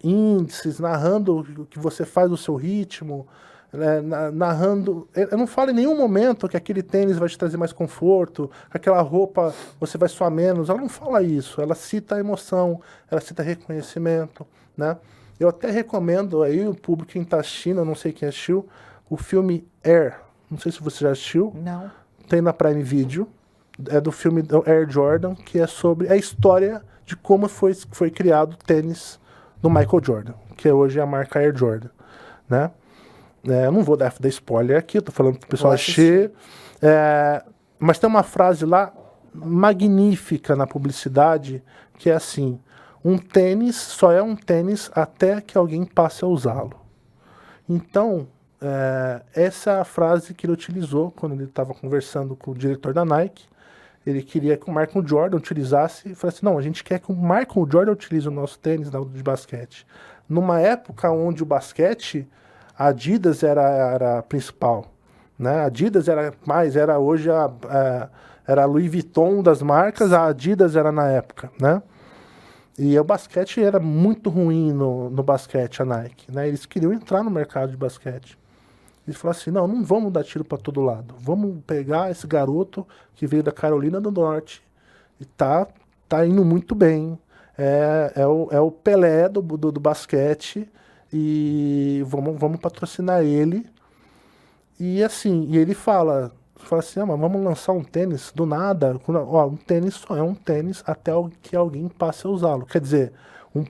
Índices, narrando o que você faz, o seu ritmo, narrando... Eu não falo em nenhum momento que aquele tênis vai te trazer mais conforto, que aquela roupa você vai suar menos. Ela não fala isso. Ela cita a emoção, ela cita reconhecimento, né? Eu até recomendo aí o público que está assistindo, eu não sei quem assistiu, o filme Air. Não sei se você já assistiu. Não. Tem na Prime Video. É do filme do Air Jordan, que é sobre a história de como foi criado o tênis do Michael Jordan, que hoje é a marca Air Jordan, né? Eu não vou dar spoiler aqui, tô falando pro pessoal assistir. Mas tem uma frase lá magnífica na publicidade, que é assim: um tênis só é um tênis até que alguém passe a usá-lo. Então, essa é a frase que ele utilizou quando ele estava conversando com o diretor da Nike. Ele queria que o Michael Jordan utilizasse, e falou assim: não, a gente quer que o Michael Jordan utilize o nosso tênis de basquete. Numa época onde o basquete, a Adidas era a principal, né? A Adidas era hoje era a Louis Vuitton das marcas, a Adidas era na época, né? E o basquete era muito ruim no basquete, a Nike, né? Eles queriam entrar no mercado de basquete. Eles falaram assim: não vamos dar tiro para todo lado. Vamos pegar esse garoto que veio da Carolina do Norte e tá indo muito bem. É o Pelé do basquete e vamos patrocinar ele. E assim, ele fala assim: mas vamos lançar um tênis do nada. Um tênis só é um tênis até que alguém passe a usá-lo. Quer dizer,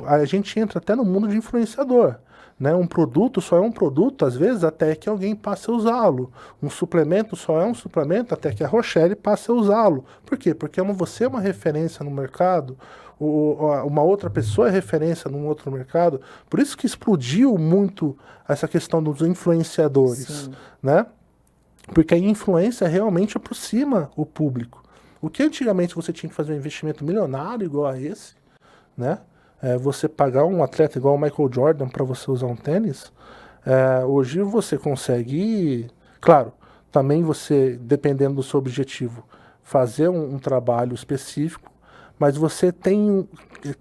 a gente entra até no mundo de influenciador. Né? Um produto só é um produto, às vezes, até que alguém passe a usá-lo. Um suplemento só é um suplemento até que a Rochelle passe a usá-lo. Por quê? Porque você é uma referência no mercado, uma outra pessoa é referência num outro mercado. Por isso que explodiu muito essa questão dos influenciadores. Né? Porque a influência realmente aproxima o público. O que antigamente você tinha que fazer um investimento milionário igual a esse, né? Você pagar um atleta igual o Michael Jordan para você usar um tênis, hoje você consegue, claro, também você, dependendo do seu objetivo, fazer um trabalho específico, mas você tem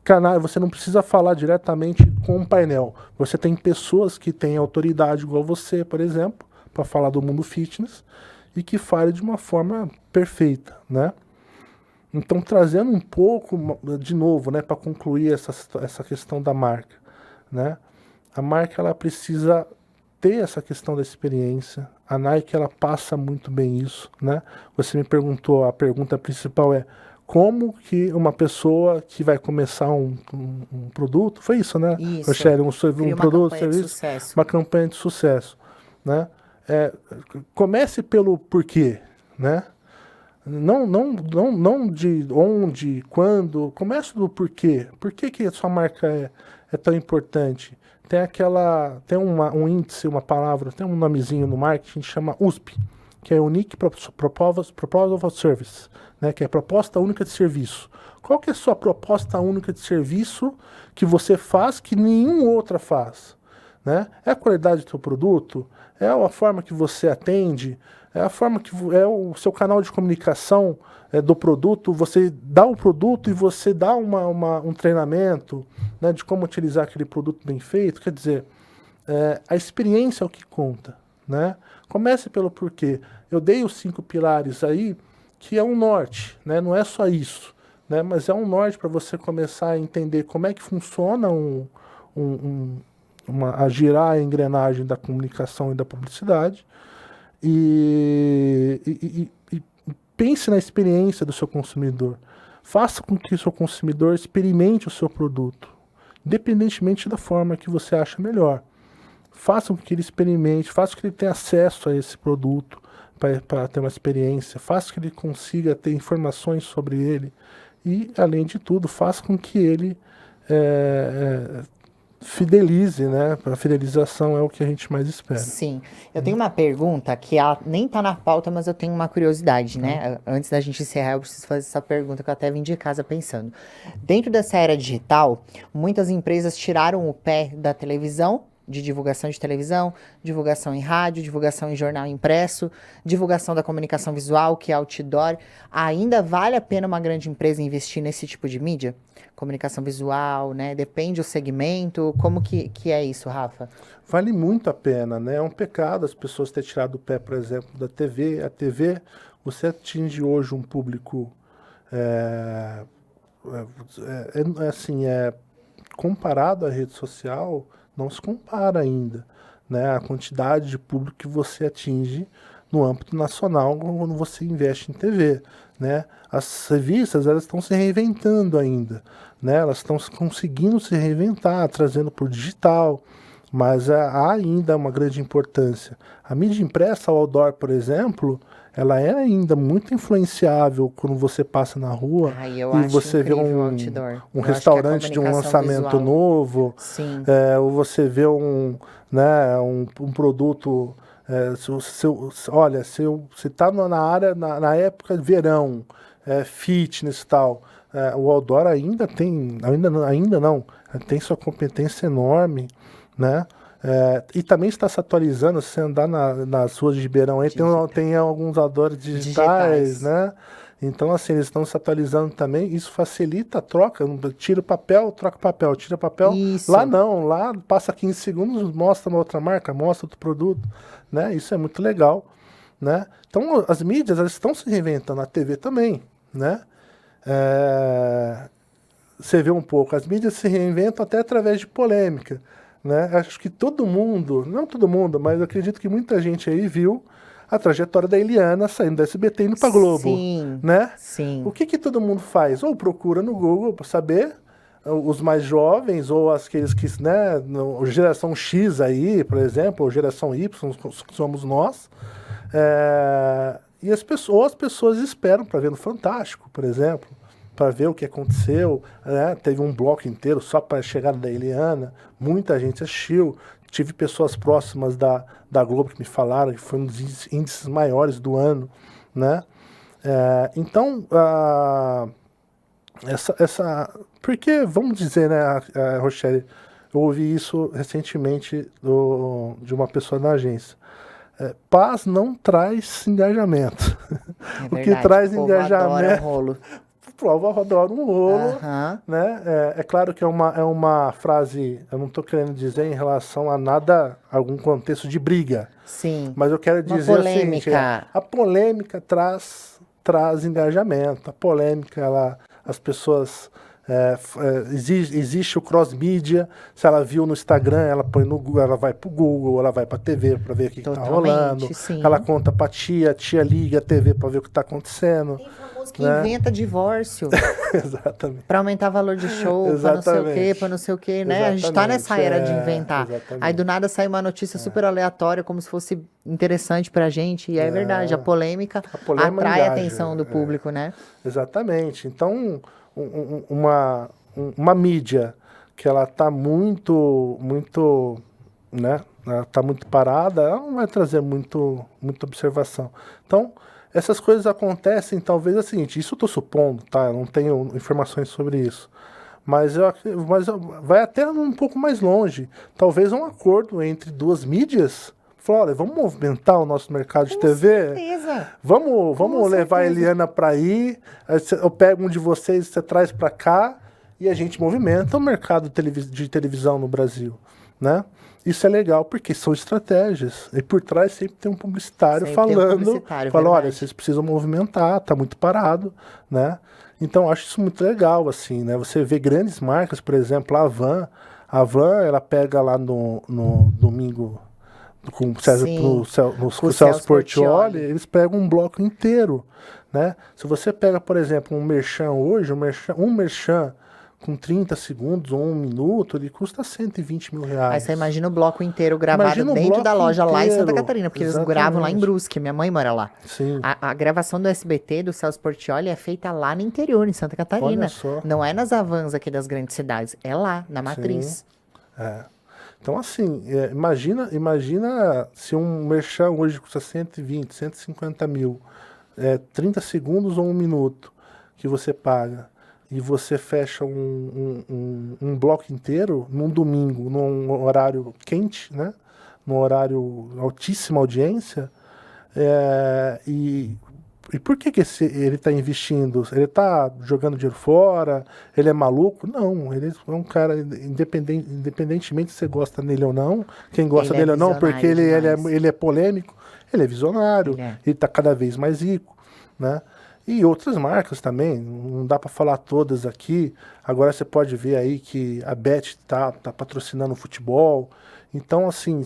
canal, você não precisa falar diretamente com um painel. Você tem pessoas que têm autoridade igual você, por exemplo, para falar do mundo fitness e que fale de uma forma perfeita, né? Então, trazendo um pouco, de novo, né, para concluir essa questão da marca, né? A marca, ela precisa ter essa questão da experiência. A Nike, ela passa muito bem isso, né? Você me perguntou, a pergunta principal é: como que uma pessoa que vai começar um produto, foi isso, né? Isso. Um produto, serviço, uma campanha de sucesso, né? Comece pelo porquê, né? Não de onde, quando. Comece do porquê. Por que a sua marca é tão importante? um índice, uma palavra, tem um nomezinho no marketing que chama USP, que é Unique Proposal of Service, né, que é proposta única de serviço. Qual que é a sua proposta única de serviço que você faz que nenhum outra faz? Né? É a qualidade do seu produto? É a forma que você atende? É a forma que é o seu canal de comunicação do produto? Você dá o produto e você dá um treinamento, né, de como utilizar aquele produto bem feito? Quer dizer, a experiência é o que conta. Né? Comece pelo porquê. Eu dei os 5 pilares aí, que é um norte, né? Não é só isso, né? Mas é um norte para você começar a entender como é que funciona a girar a engrenagem da comunicação e da publicidade. E pense na experiência do seu consumidor. Faça com que o seu consumidor experimente o seu produto, independentemente da forma que você acha melhor. Faça com que ele experimente, faça com que ele tenha acesso a esse produto para ter uma experiência, faça com que ele consiga ter informações sobre ele e, além de tudo, faça com que ele fidelize, né? A fidelização é o que a gente mais espera. Sim. Eu tenho uma pergunta que ela nem tá na pauta, mas eu tenho uma curiosidade, né? Antes da gente encerrar, eu preciso fazer essa pergunta que eu até vim de casa pensando. Dentro dessa era digital, muitas empresas tiraram o pé da televisão, de divulgação de televisão, divulgação em rádio, divulgação em jornal impresso, divulgação da comunicação visual, que é outdoor. Ainda vale a pena uma grande empresa investir nesse tipo de mídia? Comunicação visual, né? Depende do segmento. Como que é isso, Rafa? Vale muito a pena, né? É um pecado as pessoas terem tirado o pé, por exemplo, da TV. A TV, você atinge hoje um público comparado à rede social, não se compara ainda, né? A quantidade de público que você atinge no âmbito nacional quando você investe em TV, né? As revistas, elas estão se reinventando ainda, né? Elas estão conseguindo se reinventar, trazendo para o digital, mas há ainda uma grande importância. A mídia impressa, o outdoor, por exemplo, ela é ainda muito influenciável quando você passa na rua e você vê um restaurante de um lançamento novo, ou você vê um produto. Se está na área, na época de verão, fitness e tal, o outdoor ainda tem sua competência enorme, né? E também está se atualizando, se você andar nas ruas de Ribeirão aí, tem alguns outdoors digitais, né? Então, assim, eles estão se atualizando também, isso facilita a troca, tira o papel, troca papel, tira papel. Isso. Lá não, lá passa 15 segundos, mostra uma outra marca, mostra outro produto, né? Isso é muito legal, né? Então, as mídias, elas estão se reinventando, a TV também, né? Você vê um pouco, as mídias se reinventam até através de polêmica, né? Acho que todo mundo, não todo mundo, mas eu acredito que muita gente aí viu a trajetória da Eliana saindo da SBT e indo pra Globo. Sim, né? Sim. O que todo mundo faz? Ou procura no Google para saber, os mais jovens, ou aqueles que, né, geração X aí, por exemplo, ou geração Y, que somos nós. E as pessoas esperam para ver no Fantástico, por exemplo, para ver o que aconteceu, né? Teve um bloco inteiro só para a chegada da Eliana, muita gente assistiu, tive pessoas próximas da Globo que me falaram que foi um dos índices maiores do ano, né? Então, porque, vamos dizer, né, Rochelle, eu ouvi isso recentemente de uma pessoa da agência. Paz não traz engajamento. É verdade, o que traz engajamento... Adora um rolo. Prova adora um rolo, né? É claro que é uma frase, eu não estou querendo dizer em relação a nada, algum contexto de briga. Sim. Mas eu quero dizer o seguinte, a polêmica traz engajamento, a polêmica, as pessoas... existe o cross-mídia, se ela viu no Instagram, ela põe no Google, ela vai pro Google, ela vai pra TV para ver o que tá rolando. Sim. Ela conta pra tia liga a TV para ver o que tá acontecendo. Tem famoso que inventa divórcio. Exatamente. Pra aumentar o valor de show, pra não sei o quê, né? A gente tá nessa era de inventar. Aí do nada sai uma notícia super aleatória, como se fosse interessante pra gente, e é verdade, a polêmica atrai a atenção do público, né? Exatamente. Então, uma mídia que ela tá muito, né? Ela tá muito parada, ela não vai trazer muita observação. Então, essas coisas acontecem, talvez é o seguinte, isso eu tô supondo, tá? Eu não tenho informações sobre isso. Mas vai até um pouco mais longe. Talvez um acordo entre duas mídias. Falar, olha, vamos movimentar o nosso mercado de TV? Certeza. Vamos levar a Eliana para aí. Eu pego um de vocês, você traz para cá e a gente movimenta o mercado de televisão no Brasil, né? Isso é legal porque são estratégias. E por trás sempre tem um publicitário falando, olha, vocês precisam movimentar, tá muito parado, né? Então eu acho isso muito legal, assim, né? Você vê grandes marcas, por exemplo, a Havan. A Havan, ela pega lá no domingo com o Celso Portiolli, eles pegam um bloco inteiro, né? Se você pega, por exemplo, um merchan hoje, um merchan com 30 segundos ou 1 minuto, ele custa R$120.000. Aí você imagina o bloco inteiro gravado dentro da loja lá em Santa Catarina, porque eles gravam lá em Brusque, minha mãe mora lá. Sim. A gravação do SBT, do Celso Portiolli, é feita lá no interior, em Santa Catarina. Olha só. Não é nas Havans aqui das grandes cidades, é lá, na matriz. Sim. Então, assim, imagina se um merchan hoje custa 120, 150 mil, 30 segundos ou 1 minuto que você paga, e você fecha um bloco inteiro num domingo, num horário quente, né? Num horário altíssima audiência, e por que ele está investindo? Ele está jogando dinheiro fora? Ele é maluco? Não, ele é um cara, independentemente se você gosta dele ou não, quem gosta dele ou não, porque ele é polêmico, ele é visionário, ele está cada vez mais rico, né? E outras marcas também, não dá para falar todas aqui. Agora você pode ver aí que a Bet tá patrocinando o futebol. Então, assim,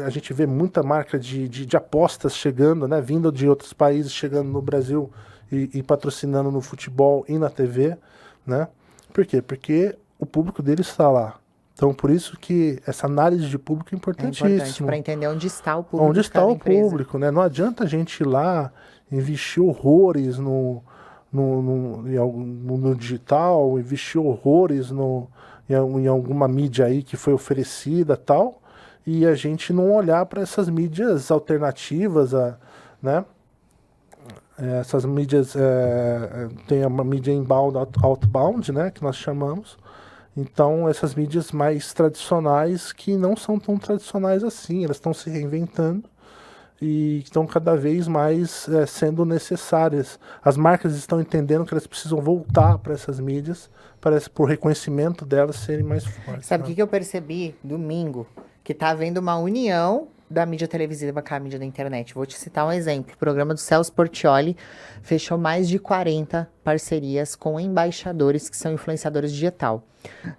a gente vê muita marca de apostas chegando, né? Vindo de outros países, chegando no Brasil e patrocinando no futebol e na TV, né? Por quê? Porque o público deles está lá. Então, por isso que essa análise de público é importantíssima. É importante para entender onde está o público. Onde está o público, né? Não adianta a gente ir lá investir horrores no digital, investir horrores em alguma mídia aí que foi oferecida tal, e a gente não olhar para essas mídias alternativas, né? Essas mídias, tem uma mídia inbound, outbound, né? Que nós chamamos. Então, essas mídias mais tradicionais que não são tão tradicionais assim, elas estão se reinventando e estão cada vez mais sendo necessárias. As marcas estão entendendo que elas precisam voltar para essas mídias, por reconhecimento delas serem mais fortes. Sabe o que eu percebi domingo? Que tá havendo uma união da mídia televisiva com a mídia da internet. Vou te citar um exemplo. O programa do Celso Portiolli fechou mais de 40 parcerias com embaixadores que são influenciadores digital.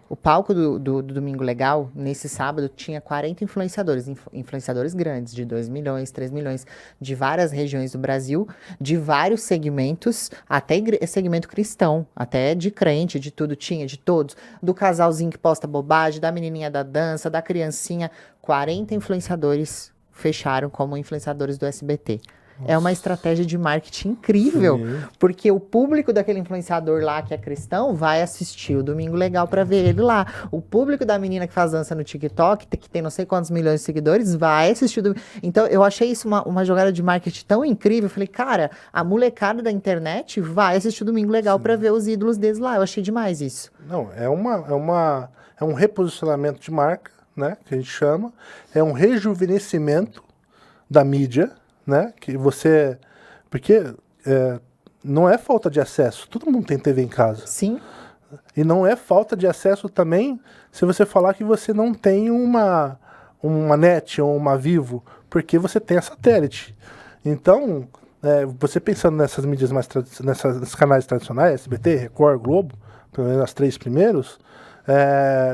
O palco do Domingo Legal, nesse sábado, tinha 40 influenciadores. Influenciadores grandes, de 2 milhões, 3 milhões, de várias regiões do Brasil, de vários segmentos, até segmento cristão, até de crente, de tudo, tinha, de todos. Do casalzinho que posta bobagem, da menininha da dança, da criancinha. 40 influenciadores fecharam como influenciadores do SBT. Nossa. É uma estratégia de marketing incrível, porque o público daquele influenciador lá que é cristão vai assistir o Domingo Legal para ver ele lá. O público da menina que faz dança no TikTok, que tem não sei quantos milhões de seguidores, vai assistir o Domingo. Então, eu achei isso uma jogada de marketing tão incrível. Eu falei, cara, a molecada da internet vai assistir o Domingo Legal para ver os ídolos deles lá. Eu achei demais isso. Não, é um reposicionamento de marca, né, que a gente chama, é um rejuvenescimento da mídia, né, porque não é falta de acesso, todo mundo tem TV em casa. Sim. E não é falta de acesso também se você falar que você não tem uma NET ou uma Vivo, porque você tem a satélite. Então, você pensando nessas mídias nesses canais tradicionais, SBT, Record, Globo, pelo menos as 3 primeiros,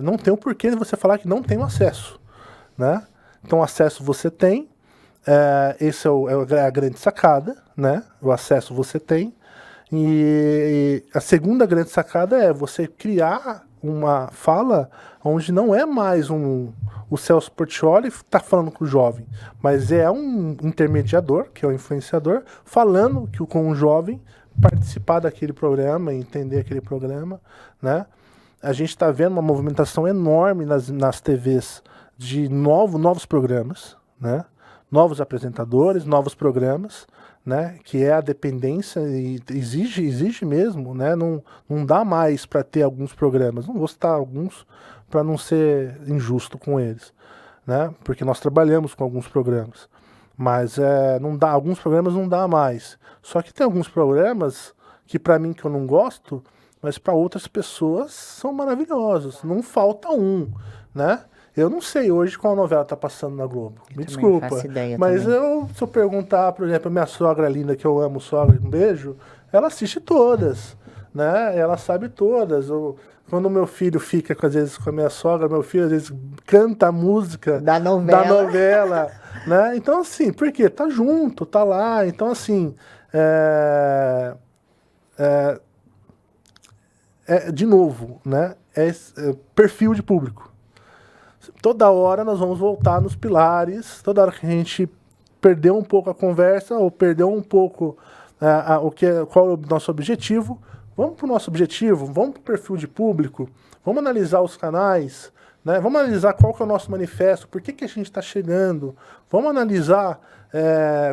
não tem o porquê de você falar que não tem o acesso, né? Então, acesso você tem, esse é a grande sacada, né? O acesso você tem. E a segunda grande sacada é você criar uma fala onde não é mais o Celso Portiolli está falando com o jovem, mas é um intermediador, que é o influenciador, falando com o jovem participar daquele programa, entender aquele programa, né? a gente está vendo uma movimentação enorme nas TVs de novos programas, né? Novos apresentadores, novos programas, né? Que é a dependência e exige mesmo, né? Não dá mais para ter alguns programas. Não vou citar alguns para não ser injusto com eles, né? Porque nós trabalhamos com alguns programas, mas não dá, alguns programas não dá mais. Só que tem alguns programas que para mim que eu não gosto, mas para outras pessoas são maravilhosos. Não falta um, né? Eu não sei hoje qual novela tá passando na Globo. Me desculpa. Faço ideia mas também. se eu perguntar, por exemplo, a minha sogra linda, que eu amo sogra, um beijo, ela assiste todas, né? Ela sabe todas. Quando meu filho fica, às vezes, com a minha sogra, meu filho, às vezes, canta a música Da novela. né? Então, assim, por quê? Tá junto, tá lá. Então, assim, de novo, né? Perfil de público. Toda hora nós vamos voltar nos pilares, toda hora que a gente perdeu um pouco a conversa ou perdeu um pouco qual é o nosso objetivo, vamos para o nosso objetivo, vamos para o perfil de público, vamos analisar os canais, né? Vamos analisar qual que é o nosso manifesto, por que a gente está chegando, vamos analisar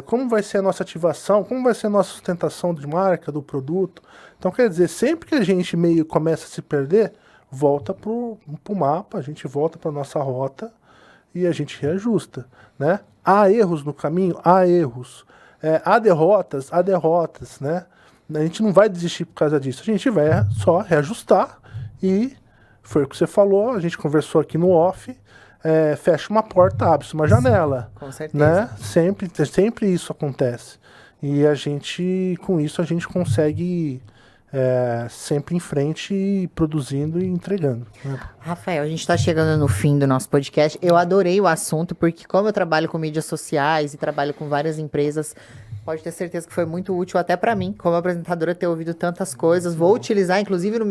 como vai ser a nossa ativação, como vai ser a nossa sustentação de marca, do produto. Então, quer dizer, sempre que a gente meio começa a se perder, volta pro mapa, a gente volta para nossa rota e a gente reajusta, né? Há erros no caminho? Há erros. Há derrotas, né? A gente não vai desistir por causa disso, a gente vai só reajustar e foi o que você falou, a gente conversou aqui no off, fecha uma porta, abre-se uma janela. Com certeza. Né? Sempre isso acontece. E com isso a gente consegue sempre em frente, produzindo e entregando. Né? Rafael, a gente está chegando no fim do nosso podcast. Eu adorei o assunto, porque como eu trabalho com mídias sociais e trabalho com várias empresas, pode ter certeza que foi muito útil até para mim, como apresentadora, ter ouvido tantas coisas. Vou utilizar, inclusive, na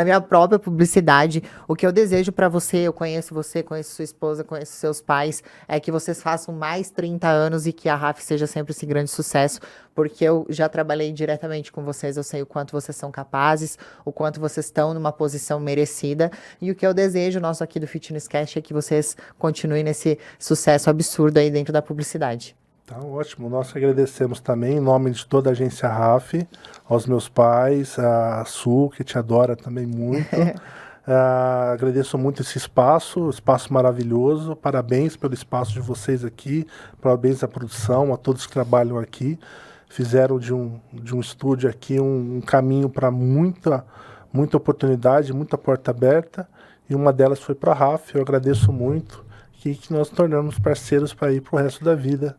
minha própria publicidade. O que eu desejo para você conheço sua esposa, conheço seus pais, é que vocês façam mais 30 anos e que a RAF seja sempre esse grande sucesso, porque eu já trabalhei diretamente com vocês, eu sei o quanto vocês são capazes, o quanto vocês estão numa posição merecida, e o que eu desejo, nosso aqui do Fitness Cast, é que vocês continuem nesse sucesso absurdo aí dentro da publicidade. Tá ótimo, nós agradecemos também, em nome de toda a agência RAF, aos meus pais, a Su, que te adora também muito. Agradeço muito esse espaço maravilhoso, parabéns pelo espaço de vocês aqui, parabéns à produção, a todos que trabalham aqui, fizeram de um estúdio aqui um caminho para muita oportunidade, muita porta aberta, e uma delas foi para a RAF, eu agradeço muito, que nós tornamos parceiros para ir para o resto da vida.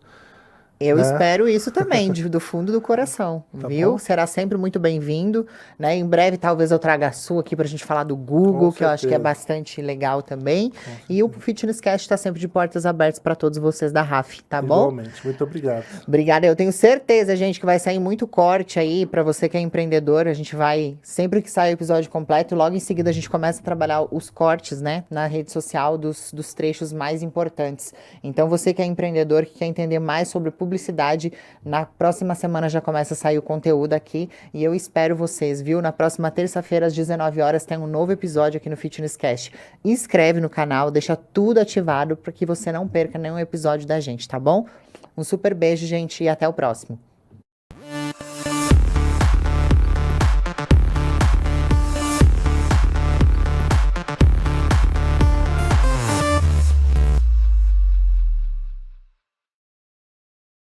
Eu espero isso também, do fundo do coração, Tá viu? bom. Será sempre muito bem-vindo, né? Em breve, talvez eu traga a sua aqui pra gente falar do Google, que eu acho que é bastante legal também. E o Fitness Cast está sempre de portas abertas para todos vocês da RAF, tá bom? Igualmente, muito obrigado. Obrigada, eu tenho certeza, gente, que vai sair muito corte aí pra você que é empreendedor. A gente vai, sempre que sai o episódio completo, logo em seguida a gente começa a trabalhar os cortes, né? Na rede social dos trechos mais importantes. Então, você que é empreendedor, que quer entender mais sobre publicidade, na próxima semana já começa a sair o conteúdo aqui e eu espero vocês, viu? Na próxima terça-feira, às 19 horas, tem um novo episódio aqui no Fitness Cast. Inscreve no canal, deixa tudo ativado para que você não perca nenhum episódio da gente, tá bom? Um super beijo, gente, e até o próximo.